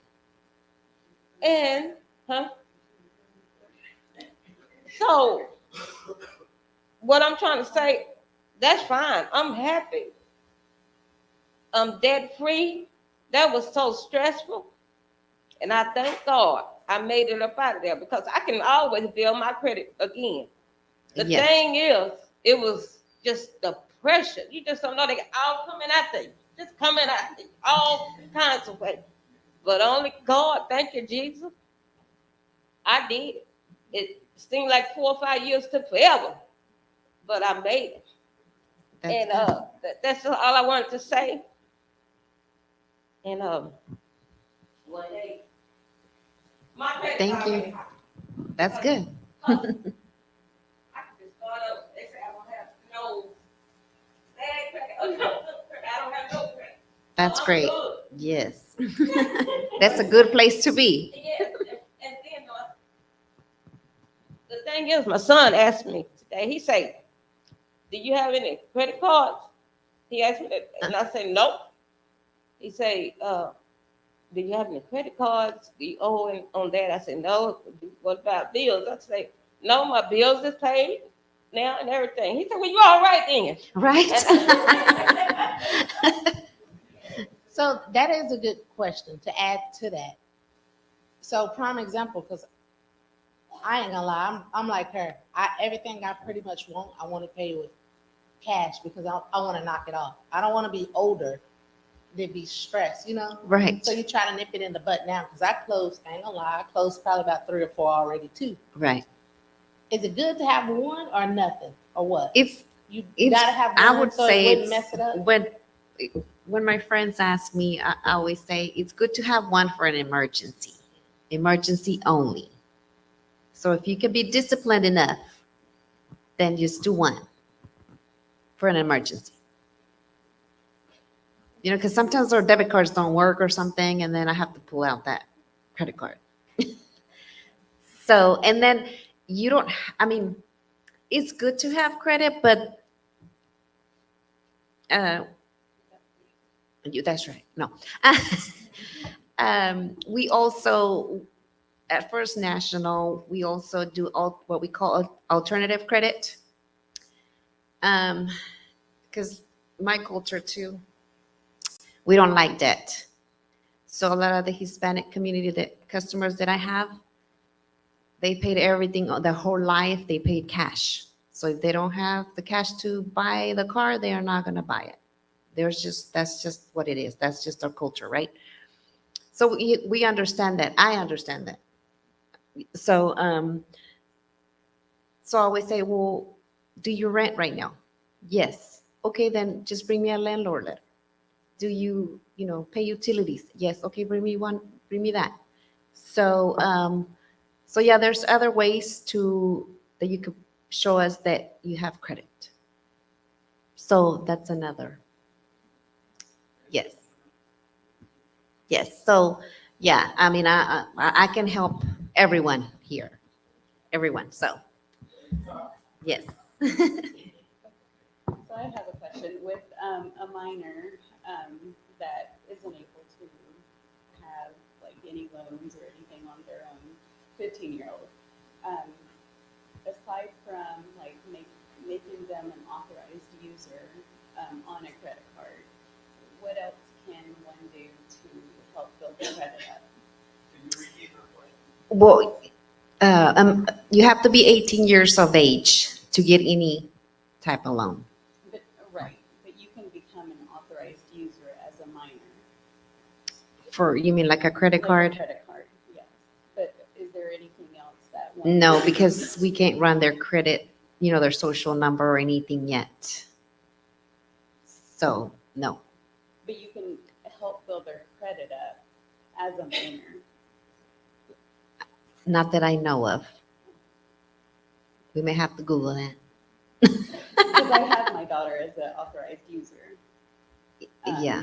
S11: And so what I'm trying to say, that's fine. I'm happy. I'm debt free. That was so stressful. And I thank God I made it up out of there because I can always build my credit again. The
S7: Yes.
S11: thing is, it was just the pressure. You just don't know, they all coming after you. Just coming at you all kinds of ways. But only God, thank you, Jesus. I did it. It seemed like 4 or 5 years took forever, but I made it.
S7: That's
S11: And that's all I wanted to say. And one day, my credit
S7: Thank
S11: card
S7: you.
S11: went high.
S7: That's good.
S11: I can just start up. They say I don't have no bad credit. Oh, no, I don't have no credit.
S7: That's
S11: I'm
S7: great.
S11: good.
S7: Yes. That's a good place to be.
S11: Yes, and then the thing is, my son asked me today. He said, "Do you have any credit cards?" He asked me that, and I said, "Nope." He said, "Do you have any credit cards? Do you owe on that?" I said, "No." What about bills? I said, "No, my bills is paid now and everything." He said, "Well, you all right then."
S7: Right.
S3: So that is a good question to add to that. So prime example, because I ain't gonna lie, I'm like her. Everything I pretty much want to pay with cash because I want to knock it off. I don't want to be older they'd be stressed, you know?
S7: Right,
S3: So you try to nip it in the butt now, because I closed, I ain't gonna lie, I closed probably about 3 or 4 already too.
S7: right.
S3: Is it good to have one or nothing, or what?
S7: It's,
S3: You
S7: it's,
S3: gotta have
S7: I
S3: one
S7: would
S3: so it
S7: say
S3: wouldn't
S7: it's,
S3: mess it up?
S7: when my friends ask me, I always say it's good to have one for an emergency only. So if you can be disciplined enough, then just do one for an emergency. You know, because sometimes our debit cards don't work or something, and then I have to pull out that credit card. So, and then you don't, I mean, it's good to have credit, but that's right. No. We also, at First National, we also do what we call alternative credit. Because my culture too, we don't like debt. So a lot of the Hispanic community, customers that I have, they paid everything, their whole life, they paid cash. So if they don't have the cash to buy the car, they are not going to buy it. That's just what it is. That's just our culture, right? So we understand that. I understand that. So, so I always say, well, do you rent right now? Yes. Okay, then just bring me a landlord letter. Do you, pay utilities? Yes. Okay, bring me that. So, so yeah, there's other ways that you could show us that you have credit. So that's another. Yes. Yes. So yeah, I mean, I can help everyone here, everyone. So yes.
S12: So I have a question with a minor that isn't able to have like any loans or anything on their own, 15-year-old. Aside from like making them an authorized user on a credit card, what else can one do to help build their credit up?
S7: Well, you have to be 18 years of age to get any type of loan.
S12: But you can become an authorized user as a minor.
S7: You mean like a credit
S12: Like a
S7: card?
S12: credit card, yes. But is there anything else that one?
S7: No, because we can't run their credit, their social number or anything yet. So, no.
S12: But you can help build their credit up as a minor.
S7: Not that I know of. We may have to Google that.
S12: Because I have my daughter as an authorized user.
S7: Yeah.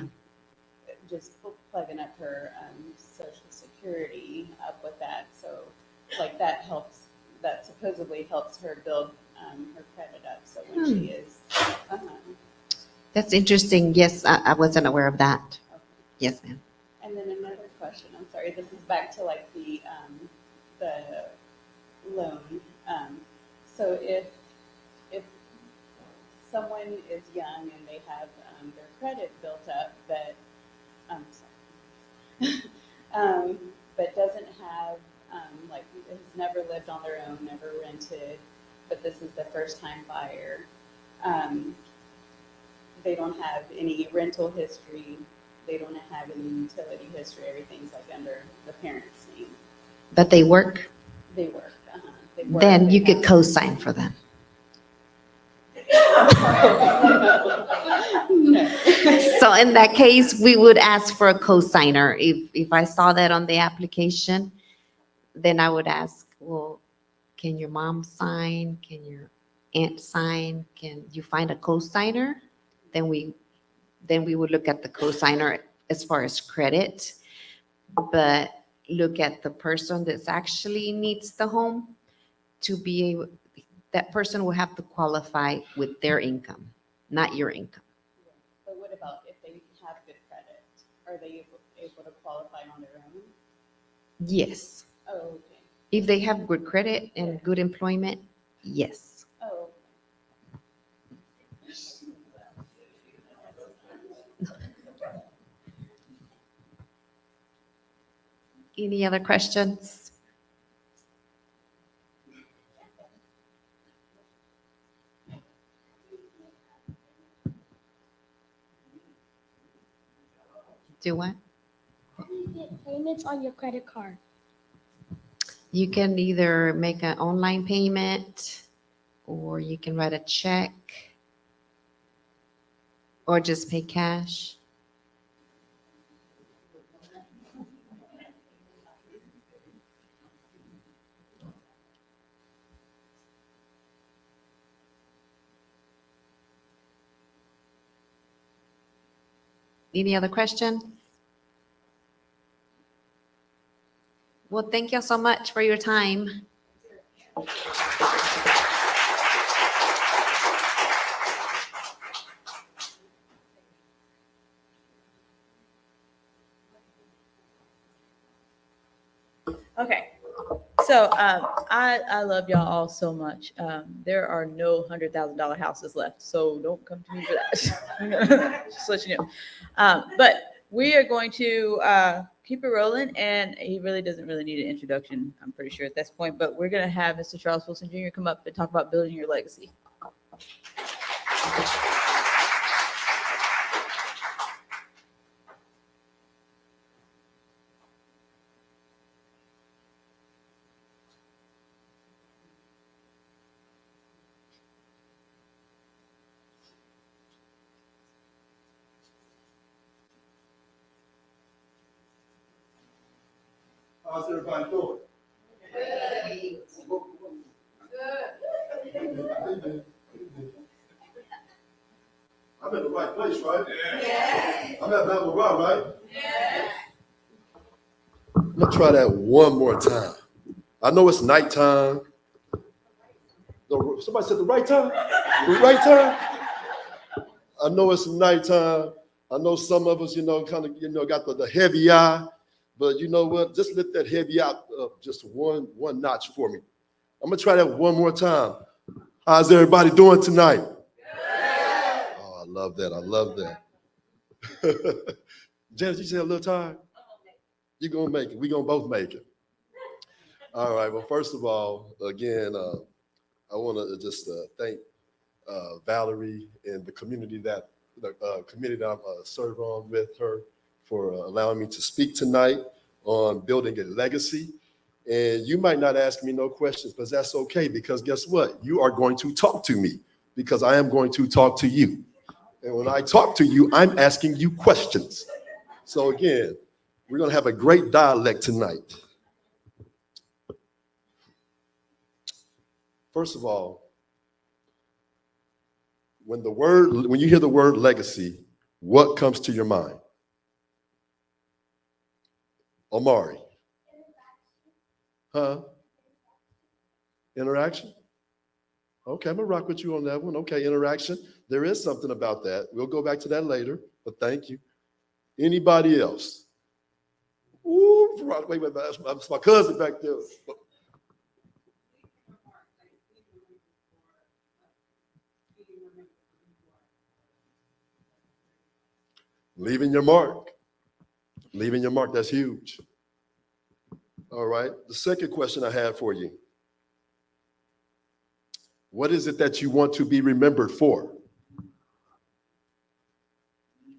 S12: Just plugging up her social security up with that. So like that supposedly helps her build her credit up. So when she is.
S7: That's interesting. Yes, I wasn't aware of that.
S12: Okay.
S7: Yes, ma'am.
S12: And then another question, I'm sorry, this is back to like the loan. So if someone is young and they have their credit built up, but but doesn't have like has never lived on their own, never rented, but this is the first time buyer. They don't have any rental history. They don't have any utility history. Everything's like under the parent's name.
S7: But they work?
S12: They work. They work,
S7: Then
S12: they
S7: you could
S12: have-
S7: co-sign for them. So in that case, we would ask for a co-signer. If I saw that on the application, then I would ask, well, can your mom sign? Can your aunt sign? Can you find a co-signer? Then we would look at the co-signer as far as credit, but look at the person that's actually needs the home to be able, that person will have to qualify with their income, not your income.
S12: But what about if they have good credit? Are they able to qualify on their own?
S7: Yes.
S12: Oh, okay.
S7: If they have good credit and good employment, yes.
S12: Oh.
S7: Any other questions? Do what?
S8: How do you get payments on your credit card?
S7: You can either make an online payment, or you can write a check, or just pay cash. Any other question? Well, thank you so much for your time.
S1: Okay. So I love y'all all so much. There are no $100,000 houses left, so don't come to me for that. Just let you know. But we are going to keep it rolling, and he really doesn't really need an introduction, I'm pretty sure at this point. But we're going to have Mr. Charles Wilson Jr. come up and talk about building your legacy.
S13: How's everybody doing? I'm in the right place, right? Yeah. I'm at Bama Rock, right? Yeah. I'm gonna try that one more time. I know it's nighttime. No, somebody said the right time? The right time? I know it's nighttime. I know some of us, kind of, got the heavy eye. But you know what? Just lift that heavy out up just one notch for me. I'm gonna try that one more time. How's everybody doing tonight? Yeah. Oh, I love that. I love that. Janice, you said a little tired? You're gonna make it. We're gonna both make it. All right. Well, first of all, again, I want to just thank Valerie and the community that I'm serve on with her for allowing me to speak tonight on building a legacy. And you might not ask me no questions, but that's okay, because guess what? You are going to talk to me, because I am going to talk to you. And when I talk to you, I'm asking you questions. So again, we're going to have a great dialect tonight. First of all, when you hear the word legacy, what comes to your mind? Omari. Huh? Interaction? Okay, I'm gonna rock with you on that one. Okay, interaction. There is something about that. We'll go back to that later, but thank you. Anybody else? Ooh, wait, that's my cousin back there. Leaving your mark. Leaving your mark, that's huge. All right, the second question I have for you. What is it that you want to be remembered for?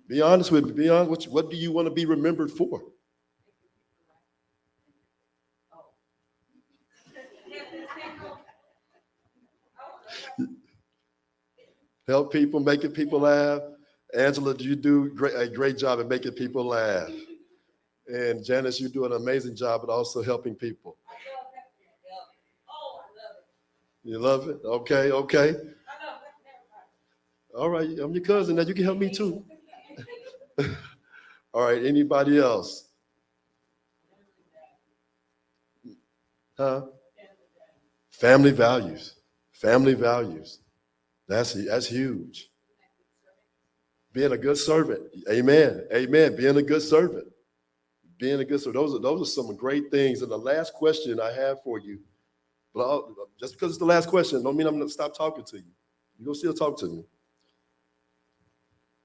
S13: Be honest with me, be honest. What do you want to be remembered for? Help people, making people laugh. Angela, you do a great job at making people laugh. And Janice, you do an amazing job at also helping people. You love it? Okay, okay. All right, I'm your cousin. Now you can help me too. All right, anybody else? Huh? Family values. Family values. That's huge. Being a good servant. Amen. Amen. Being a good servant. Being a good servant. Those are some great things. And the last question I have for you, just because it's the last question, don't mean I'm going to stop talking to you. You're going to still talk to me.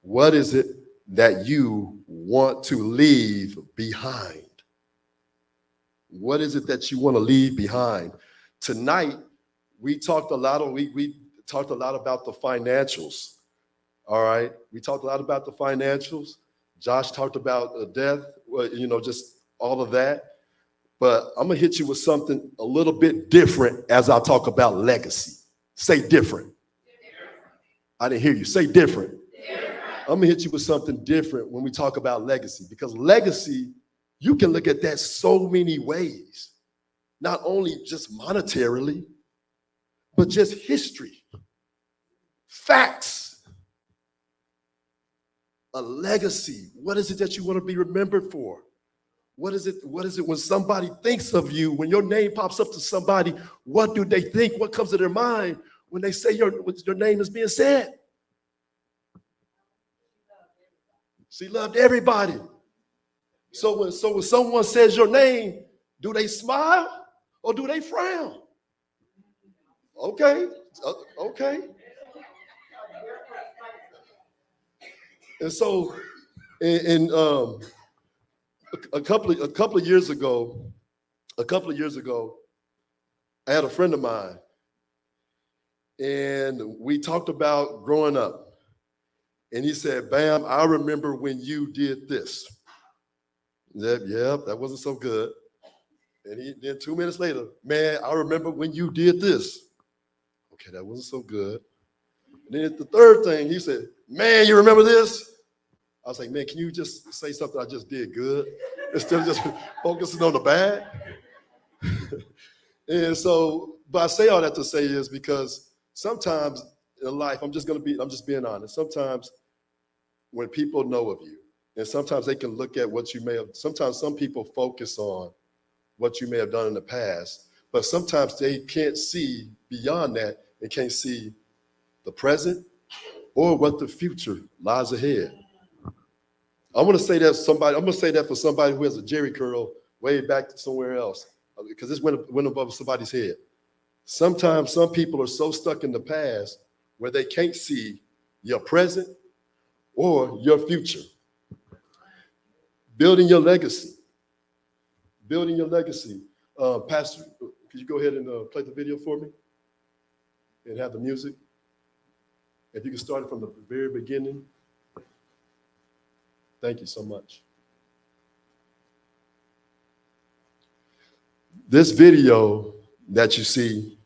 S13: What is it that you want to leave behind? What is it that you want to leave behind? Tonight, we talked a lot about the financials. All right, we talked a lot about the financials, Josh talked about death, just all of that. But I'm gonna hit you with something a little bit different as I talk about legacy. Say different. I didn't hear you. Say different. I'm gonna hit you with something different when we talk about legacy, because legacy, you can look at that so many ways, not only just monetarily, but just history, facts. A legacy. What is it that you want to be remembered for? What is it when somebody thinks of you, when your name pops up to somebody, what do they think? What comes to their mind when they say your name is being said? She loved everybody. So when someone says your name, do they smile or do they frown? Okay. And so, a couple of years ago, I had a friend of mine, and we talked about growing up. And he said, "Bam, I remember when you did this." That wasn't so good. And then 2 minutes later, "Man, I remember when you did this." Okay, that wasn't so good. And then the third thing, he said, "Man, you remember this?" I was like, "Man, can you just say something I just did good instead of just focusing on the bad?" And so, but I say all that to say is because sometimes in life, I'm just being honest. Sometimes when people know of you, and sometimes they can look at what you may have, sometimes some people focus on what you may have done in the past, but sometimes they can't see beyond that. They can't see the present or what the future lies ahead. I'm going to say that for somebody who has a jerry curl way back somewhere else, because this went above somebody's head. Sometimes some people are so stuck in the past where they can't see your present or your future. Building your legacy. Pastor, could you go ahead and play the video for me and have the music? If you can start it from the very beginning. Thank you so much. This video that you see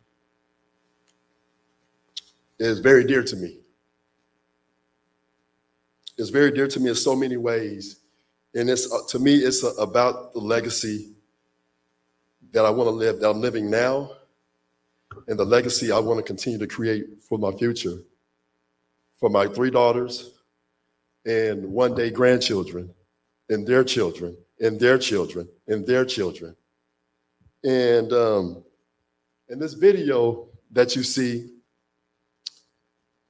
S13: is very dear to me. It's very dear to me in so many ways. And to me, it's about the legacy that I want to live, that I'm living now, and the legacy I want to continue to create for my future, for my 3 daughters, and one day grandchildren, and their children, and their children, and their children. And in this video that you see,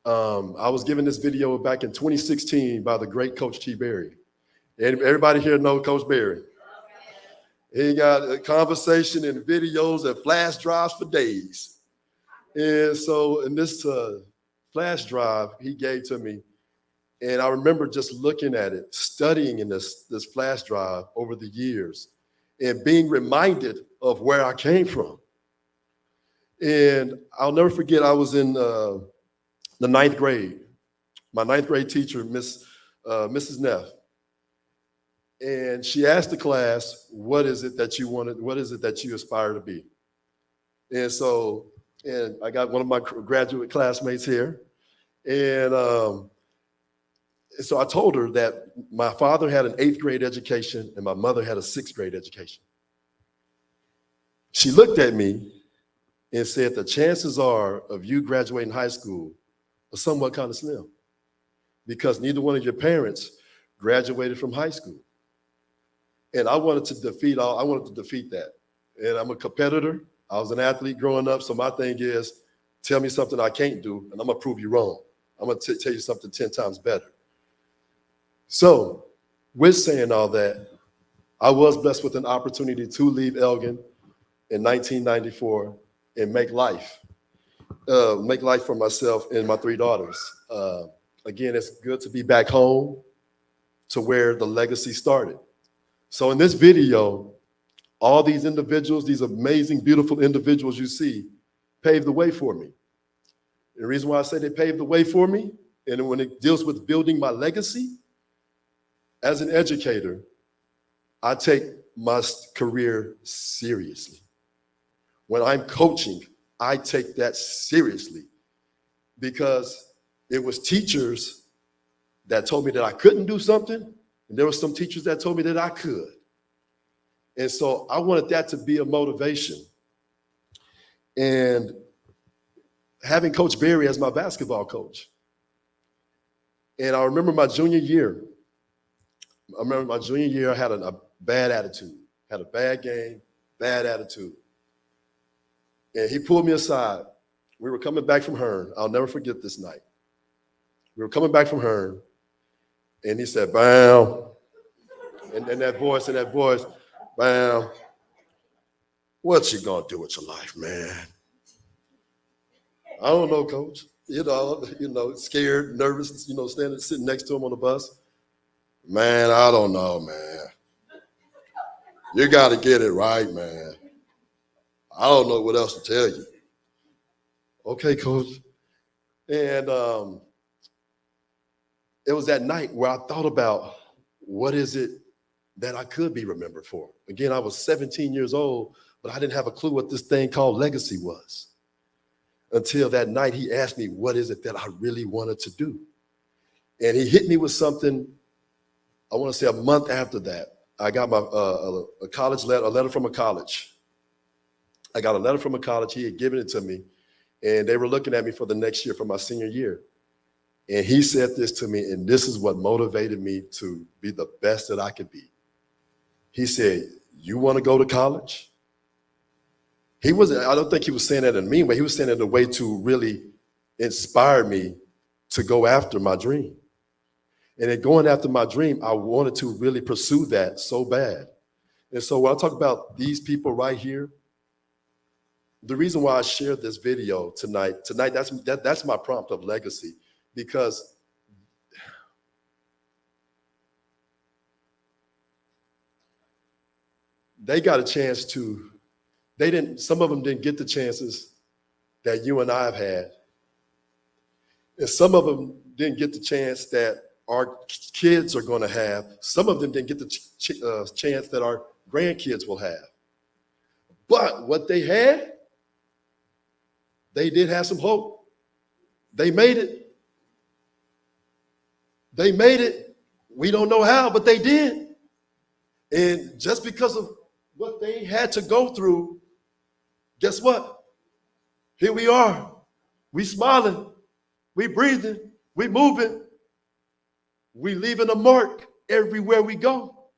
S13: I was given this video back in 2016 by the great Coach T. Berry. Everybody here know Coach Berry. He got a conversation and videos and flash drives for days. And so in this flash drive he gave to me, and I remember just looking at it, studying in this flash drive over the years, and being reminded of where I came from. And I'll never forget, I was in the 9th grade. My 9th grade teacher, Mrs. Neff, and she asked the class, what is it that you aspire to be? And so, and I got one of my graduate classmates here. And so I told her that my father had an 8th grade education and my mother had a 6th grade education. She looked at me and said, the chances are of you graduating high school are somewhat kind of slim, because neither one of your parents graduated from high school. And I wanted to defeat that. And I'm a competitor. I was an athlete growing up. So my thing is, tell me something I can't do, and I'm gonna prove you wrong. I'm gonna tell you something 10 times better. So with saying all that, I was blessed with an opportunity to leave Elgin in 1994 and make life for myself and my 3 daughters. Again, it's good to be back home to where the legacy started. So in this video, all these individuals, these amazing, beautiful individuals you see, paved the way for me. And the reason why I say they paved the way for me, and when it deals with building my legacy, as an educator, I take my career seriously. When I'm coaching, I take that seriously because it was teachers that told me that I couldn't do something, and there were some teachers that told me that I could. And so I wanted that to be a motivation. And having Coach Berry as my basketball coach. And I remember my junior year. I had a bad attitude, had a bad game, bad attitude. And he pulled me aside. We were coming back from Hearn. I'll never forget this night. We were coming back from Hearn, and he said, "Bam." And that voice, "Bam. What you gonna do with your life, man?" I don't know, coach. Scared, nervous, sitting next to him on the bus. "Man, I don't know, man. You got to get it right, man. I don't know what else to tell you." "Okay, coach." And it was that night where I thought about what is it that I could be remembered for. Again, I was 17 years old, but I didn't have a clue what this thing called legacy was. Until that night, he asked me, what is it that I really wanted to do? And he hit me with something, I want to say a month after that. I got my a college letter, a letter from a college. I got a letter from a college. He had given it to me, and they were looking at me for the next year, for my senior year. And he said this to me, and this is what motivated me to be the best that I could be. He said, "You want to go to college?" I don't think he was saying that in a mean way. He was saying it in a way to really inspire me to go after my dream. And in going after my dream, I wanted to really pursue that so bad. And so when I talk about these people right here, the reason why I shared this video tonight, that's my prompt of legacy, because they got a chance to, some of them didn't get the chances that you and I have had. And some of them didn't get the chance that our kids are going to have. Some of them didn't get the chance that our grandkids will have. But what they had, they did have some hope. They made it. They made it. We don't know how, but they did. And just because of what they had to go through, guess what? Here we are. We smiling. We breathing. We moving. We leaving a mark everywhere we go.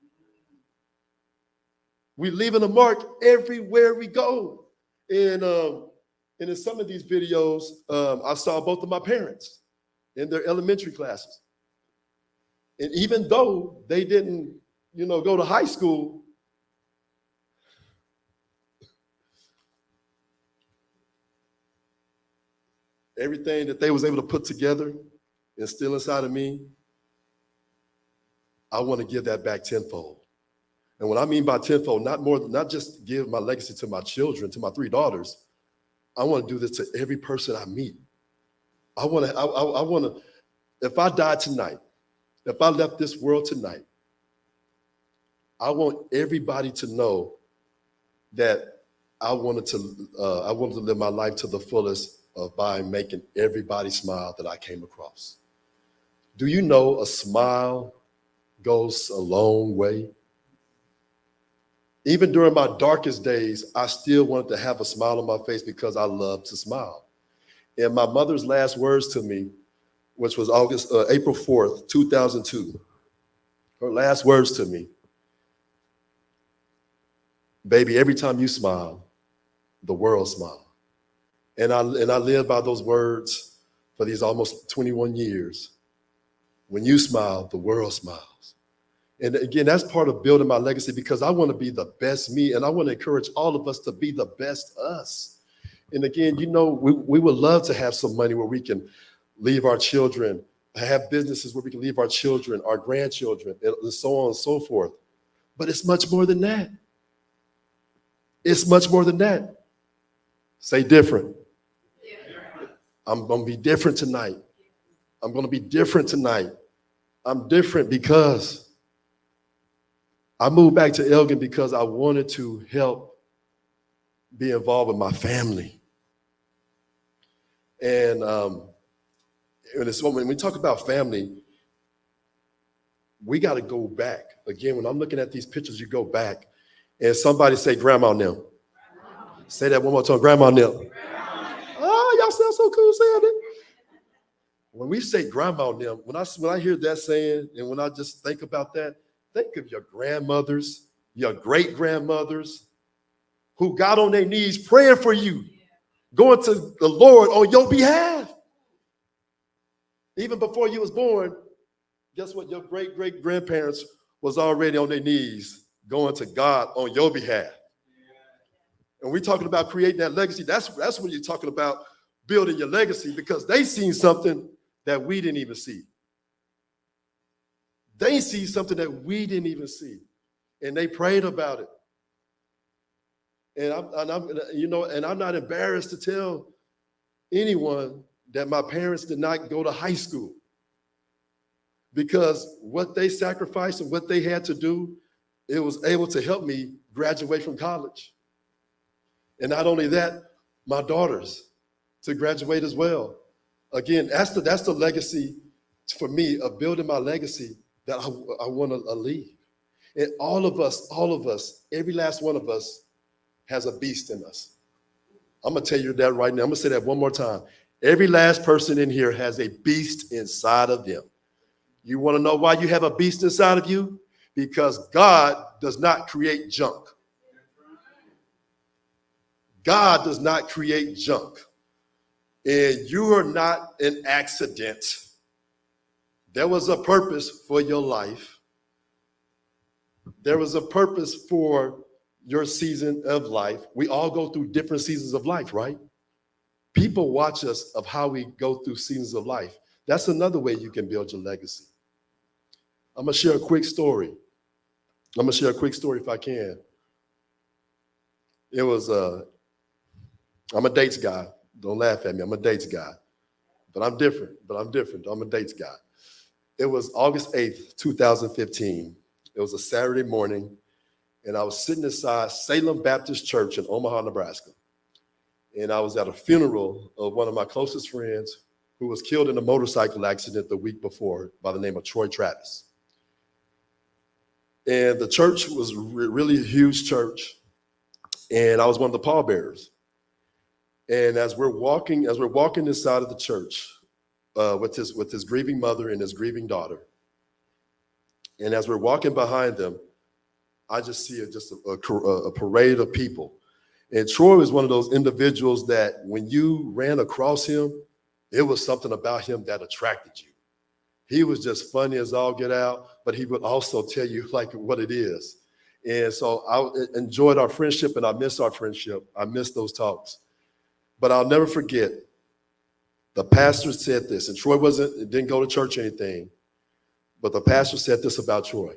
S13: We leaving a mark everywhere we go. And in some of these videos, I saw both of my parents in their elementary classes. And even though they didn't, go to high school, everything that they was able to put together and still inside of me, I want to give that back tenfold. And what I mean by tenfold, not just give my legacy to my children, to my 3 daughters. I want to do this to every person I meet. I want to, if I died tonight, if I left this world tonight, I want everybody to know that I wanted to live my life to the fullest by making everybody smile that I came across. Do you know a smile goes a long way? Even during my darkest days, I still wanted to have a smile on my face because I love to smile. And my mother's last words to me, which was April 4th, 2002, her last words to me, "Baby, every time you smile, the world smiles." And I live by those words for these almost 21 years. When you smile, the world smiles. And again, that's part of building my legacy, because I want to be the best me, and I want to encourage all of us to be the best us. And again, we would love to have some money where we can leave our children, have businesses where we can leave our children, our grandchildren, and so on and so forth. But it's much more than that. It's much more than that. Say different. I'm going to be different tonight. I'm going to be different tonight. I'm different because I moved back to Elgin because I wanted to help be involved with my family. And when we talk about family, we got to go back. Again, when I'm looking at these pictures, you go back and somebody say grandma now. Say that one more time, grandma now. Oh, y'all sound so cool saying it. When we say grandma now, when I hear that saying, and when I just think about that, think of your grandmothers, your great grandmothers who got on their knees praying for you, going to the Lord on your behalf. Even before you was born, guess what? Your great great grandparents was already on their knees going to God on your behalf. And we're talking about creating that legacy. That's when you're talking about building your legacy, because they seen something that we didn't even see. They see something that we didn't even see, and they prayed about it. And I'm not embarrassed to tell anyone that my parents did not go to high school, because what they sacrificed and what they had to do, it was able to help me graduate from college. And not only that, my daughters to graduate as well. Again, that's the legacy for me of building my legacy that I want to leave. And all of us, every last one of us has a beast in us. I'm going to tell you that right now. I'm going to say that one more time. Every last person in here has a beast inside of them. You want to know why you have a beast inside of you? Because God does not create junk. God does not create junk. And you are not an accident. There was a purpose for your life. There was a purpose for your season of life. We all go through different seasons of life, right? People watch us of how we go through seasons of life. That's another way you can build your legacy. I'm going to share a quick story. If I can. It was, I'm a dates guy. Don't laugh at me. I'm a dates guy. But I'm different. I'm a dates guy. It was August 8th, 2015. It was a Saturday morning, and I was sitting inside Salem Baptist Church in Omaha, Nebraska. And I was at a funeral of one of my closest friends who was killed in a motorcycle accident the week before by the name of Troy Travis. And the church was really a huge church, and I was one of the pallbearers. And as we're walking inside of the church with his grieving mother and his grieving daughter, and as we're walking behind them, I just see a parade of people. And Troy was one of those individuals that when you ran across him, it was something about him that attracted you. He was just funny as all get out, but he would also tell you like what it is. And so I enjoyed our friendship, and I miss our friendship. I miss those talks. But I'll never forget, the pastor said this, and Troy didn't go to church or anything, but the pastor said this about Troy.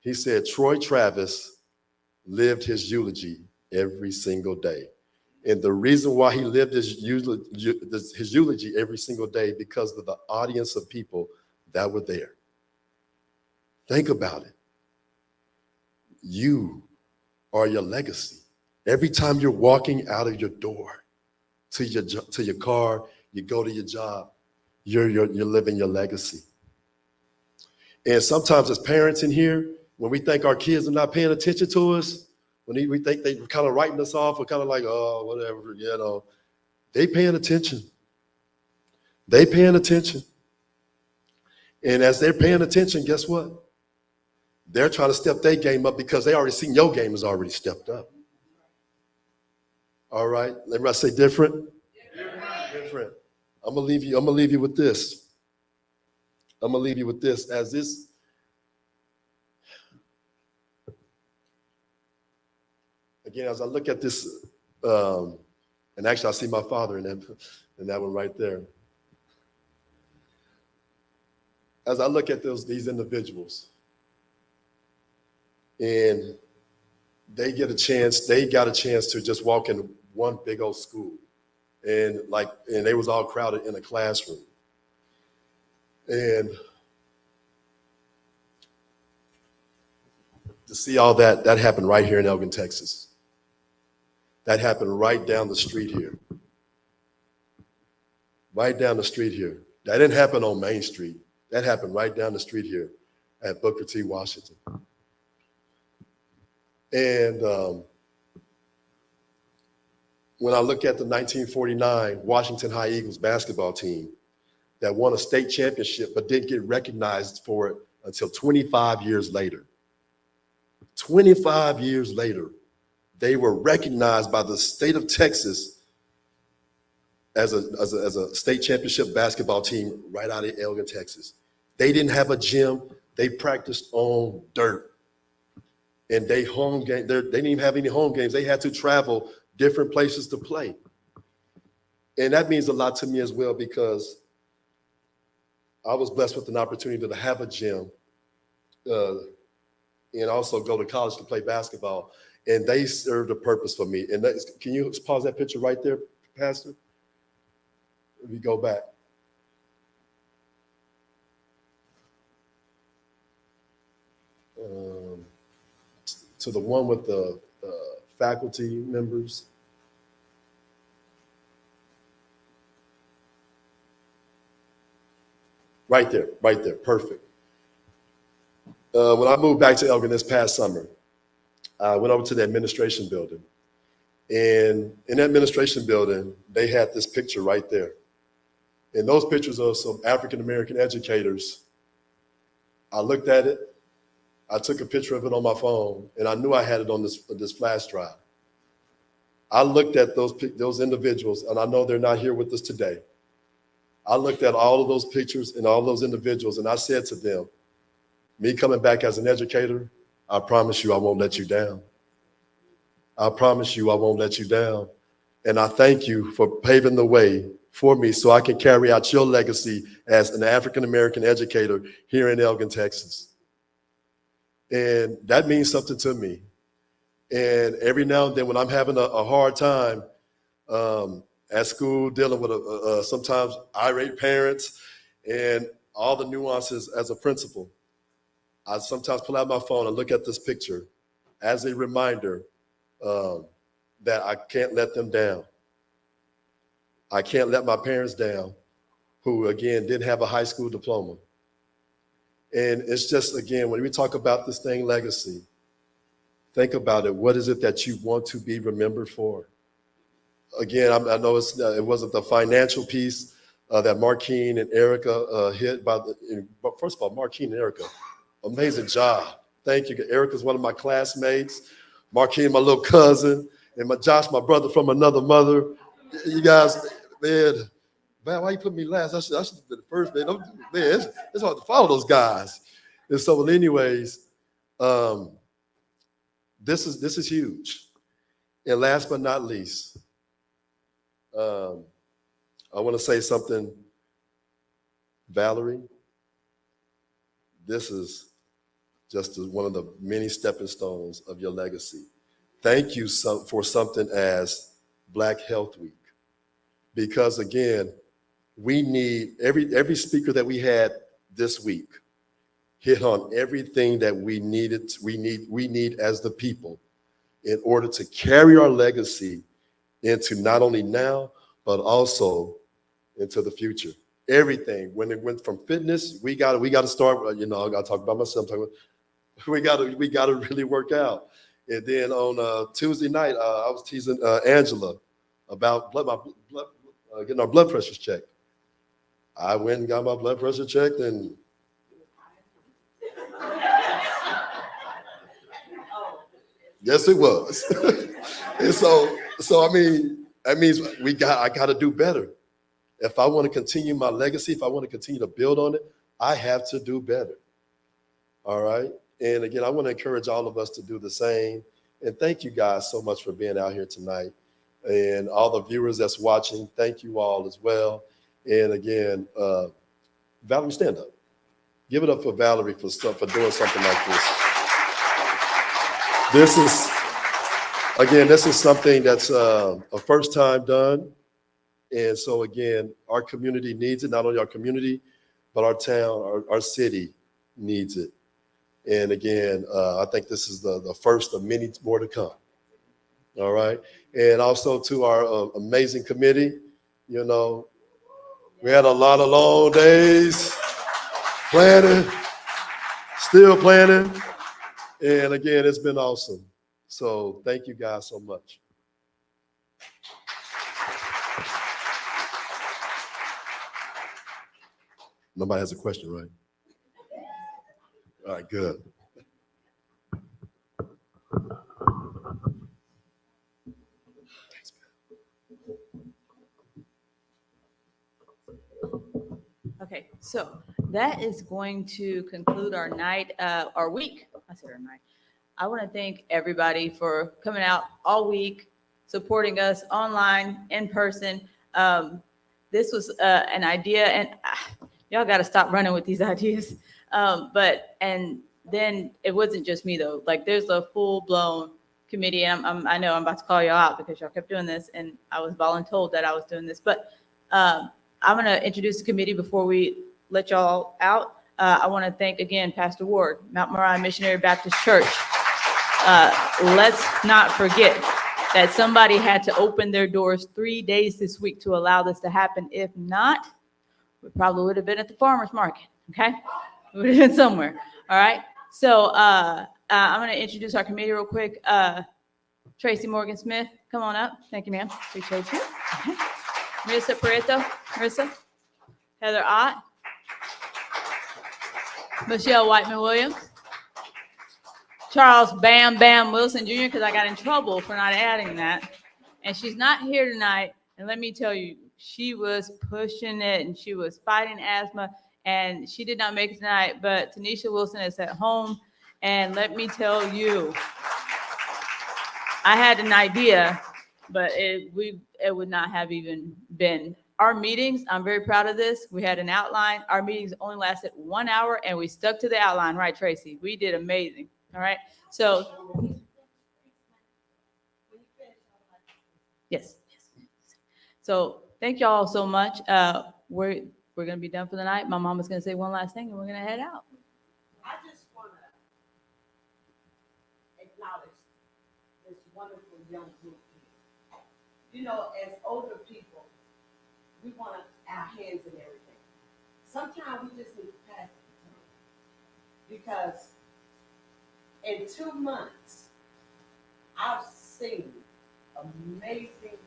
S13: He said, Troy Travis lived his eulogy every single day. And the reason why he lived his eulogy every single day, because of the audience of people that were there. Think about it. You are your legacy. Every time you're walking out of your door to your car, you go to your job, you're living your legacy. And sometimes as parents in here, when we think our kids are not paying attention to us, when we think they're kind of writing us off, we're kind of like, oh, whatever, they paying attention. They paying attention. And as they're paying attention, guess what? They're trying to step their game up because they already seen your game is already stepped up. All right, everybody say different. Different. I'm gonna leave you with this. As this. Again, as I look at this, and actually I see my father in that one right there. As I look at these individuals, and they got a chance to just walk in one big old school, and they was all crowded in a classroom. And to see all that, that happened right here in Elgin, Texas. That happened right down the street here. Right down the street here. That didn't happen on Main Street. That happened right down the street here at Booker T. Washington. And when I look at the 1949 Washington High Eagles basketball team that won a state championship but didn't get recognized for it until 25 years later. 25 years later, they were recognized by the state of Texas as a state championship basketball team right out of Elgin, Texas. They didn't have a gym. They practiced on dirt. And they didn't even have any home games. They had to travel different places to play. And that means a lot to me as well, because I was blessed with an opportunity to have a gym and also go to college to play basketball. And they served a purpose for me. And can you pause that picture right there, Pastor? If we go back. To the one with the faculty members. Right there, perfect. When I moved back to Elgin this past summer, I went over to the administration building. And in the administration building, they had this picture right there. And those pictures of some African-American educators. I looked at it, I took a picture of it on my phone, and I knew I had it on this flash drive. I looked at those individuals, and I know they're not here with us today. I looked at all of those pictures and all those individuals, and I said to them, me coming back as an educator, I promise you I won't let you down. I promise you I won't let you down. And I thank you for paving the way for me so I can carry out your legacy as an African-American educator here in Elgin, Texas. And that means something to me. And every now and then when I'm having a hard time at school, dealing with sometimes irate parents and all the nuances as a principal, I sometimes pull out my phone and look at this picture as a reminder that I can't let them down. I can't let my parents down, who again didn't have a high school diploma. And it's just, again, when we talk about this thing, legacy, think about it. What is it that you want to be remembered for? Again, I know it wasn't the financial piece that Marquine and Erica hit. But first of all, Marquine and Erica, amazing job. Thank you. Erica's one of my classmates. Marquine, my little cousin, and Josh, my brother from another mother. You guys, man, why you put me last? I should have been the first, man. It's hard to follow those guys. And so, well, anyways, this is huge. And last but not least, I want to say something, Valerie. This is just one of the many stepping stones of your legacy. Thank you for something as Black Health Week, because again, we need every speaker that we had this week hit on everything that we need as the people in order to carry our legacy into not only now, but also into the future. Everything. When it went from fitness, we got to start. I got to talk about myself. We got to really work out. And then on Tuesday night, I was teasing Angela about getting our blood pressures checked. I went and got my blood pressure checked, and yes, it was. And so I mean, that means I got to do better. If I want to continue my legacy, if I want to continue to build on it, I have to do better. All right. And again, I want to encourage all of us to do the same. And thank you guys so much for being out here tonight. And all the viewers that's watching, thank you all as well. And again, Valerie, stand up. Give it up for Valerie for doing something like this. This is something that's a first time done. And so again, our community needs it. Not only our community, but our town, our city needs it. And again, I think this is the first of many more to come. All right. And also to our amazing committee, you know, we had a lot of long days planning, still planning. And again, it's been awesome. So thank you guys so much. Nobody has a question, right? All right, good.
S1: Okay, so that is going to conclude our night, our week. I said our night. I want to thank everybody for coming out all week, supporting us online, in person. This was an idea, and y'all got to stop running with these ideas. And then it wasn't just me though. Like there's a full blown committee. And I know I'm about to call y'all out because y'all kept doing this, and I was voluntold that I was doing this. But I'm going to introduce the committee before we let y'all out. I want to thank again Pastor Ward, Mount Moriah Missionary Baptist Church. Let's not forget that somebody had to open their doors 3 days this week to allow this to happen. If not, we probably would have been at the farmer's market, okay? We would have been somewhere, all right? So I'm going to introduce our committee real quick. Tracy Morgan Smith, come on up. Thank you, ma'am. Appreciate you. Okay. Marissa Pareto, Marissa. Heather Ott. Michelle Whiteman Williams. Charles Bam Bam Wilson Jr., because I got in trouble for not adding that. And she's not here tonight. And let me tell you, she was pushing it and she was fighting asthma and she did not make it tonight. But Tanisha Wilson is at home. And let me tell you, I had an idea, but it would not have even been. Our meetings, I'm very proud of this. We had an outline. Our meetings only lasted 1 hour and we stuck to the outline, right, Tracy? We did amazing. All right. So, yes. So thank y'all so much. We're going to be done for the night. My mama's going to say one last thing and we're going to head out.
S5: I just want to acknowledge this wonderful young group here. You know, as older people, we want our hands in everything. Sometimes we just need to pass it because in 2 months, I've seen amazing,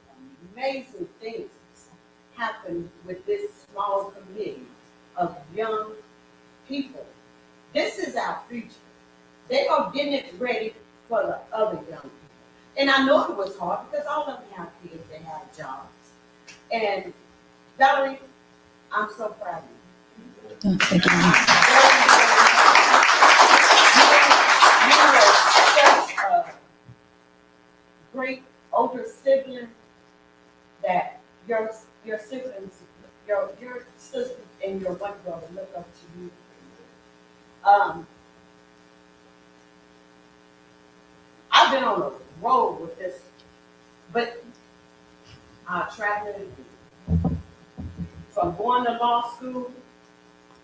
S5: amazing things happen with this small committee of young people. This is our future. They are getting it ready for the other young people. And I know it was hard because all of them have kids, they have jobs. And Valerie, I'm so proud of you.
S1: Oh, thank you.
S5: You are such a great older sibling that your siblings, your sister and your one brother look up to you. I've been on the road with this, but traveling from going to law school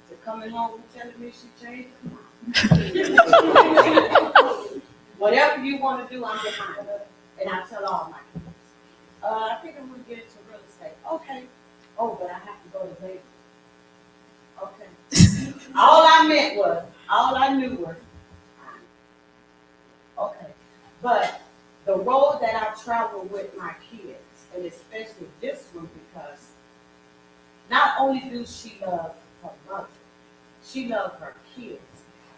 S5: to coming home and telling me she changed her mind. Whatever you want to do, I'm behind her. And I tell all my kids, I think I'm going to get into real estate. Okay. Oh, but I have to go to Vegas. Okay. All I knew was, okay. But the road that I travel with my kids, and especially this one, because not only do she love her mother, she loves her kids,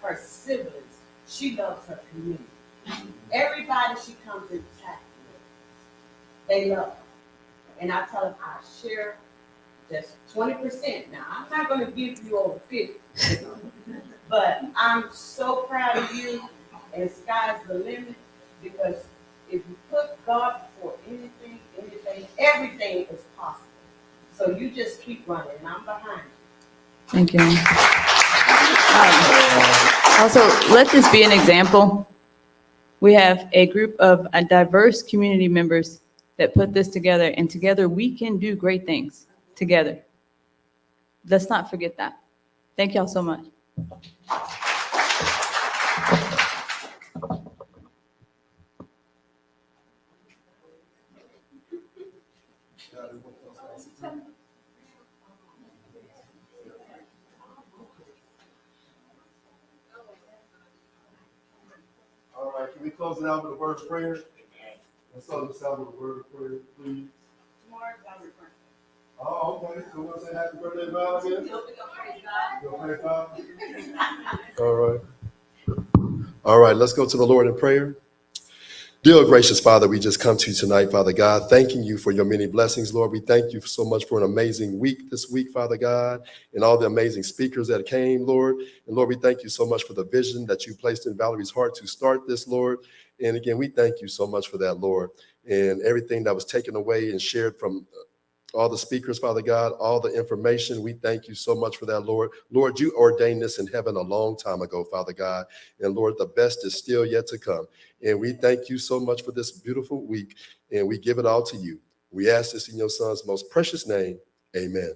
S5: her siblings, she loves her community. Everybody she comes in contact with, they love her. And I tell them I share just 20%. Now, I'm not going to give you over 50, but I'm so proud of you, and sky's the limit, because if you put God before anything, everything is possible. So you just keep running, and I'm behind you.
S1: Thank you. Also, let this be an example. We have a group of diverse community members that put this together, and together we can do great things together. Let's not forget that. Thank y'all so much.
S13: we close it out with a word of prayer? Let's start this out with a word of prayer, please.
S1: Tomorrow's Valerie birthday.
S13: Oh, okay. So we'll say happy birthday, Valerie. All right. All right, let's go to the Lord in prayer. Dear gracious Father, we just come to you tonight, Father God, thanking you for your many blessings, Lord. We thank you so much for an amazing week this week, Father God, and all the amazing speakers that came, Lord. And Lord, we thank you so much for the vision that you placed in Valerie's heart to start this, Lord. And again, we thank you so much for that, Lord. And everything that was taken away and shared from all the speakers, Father God, all the information. We thank you so much for that, Lord. Lord, you ordained this in heaven a long time ago, Father God. And Lord, the best is still yet to come. And we thank you so much for this beautiful week. And we give it all to you. We ask this in your son's most precious name. Amen.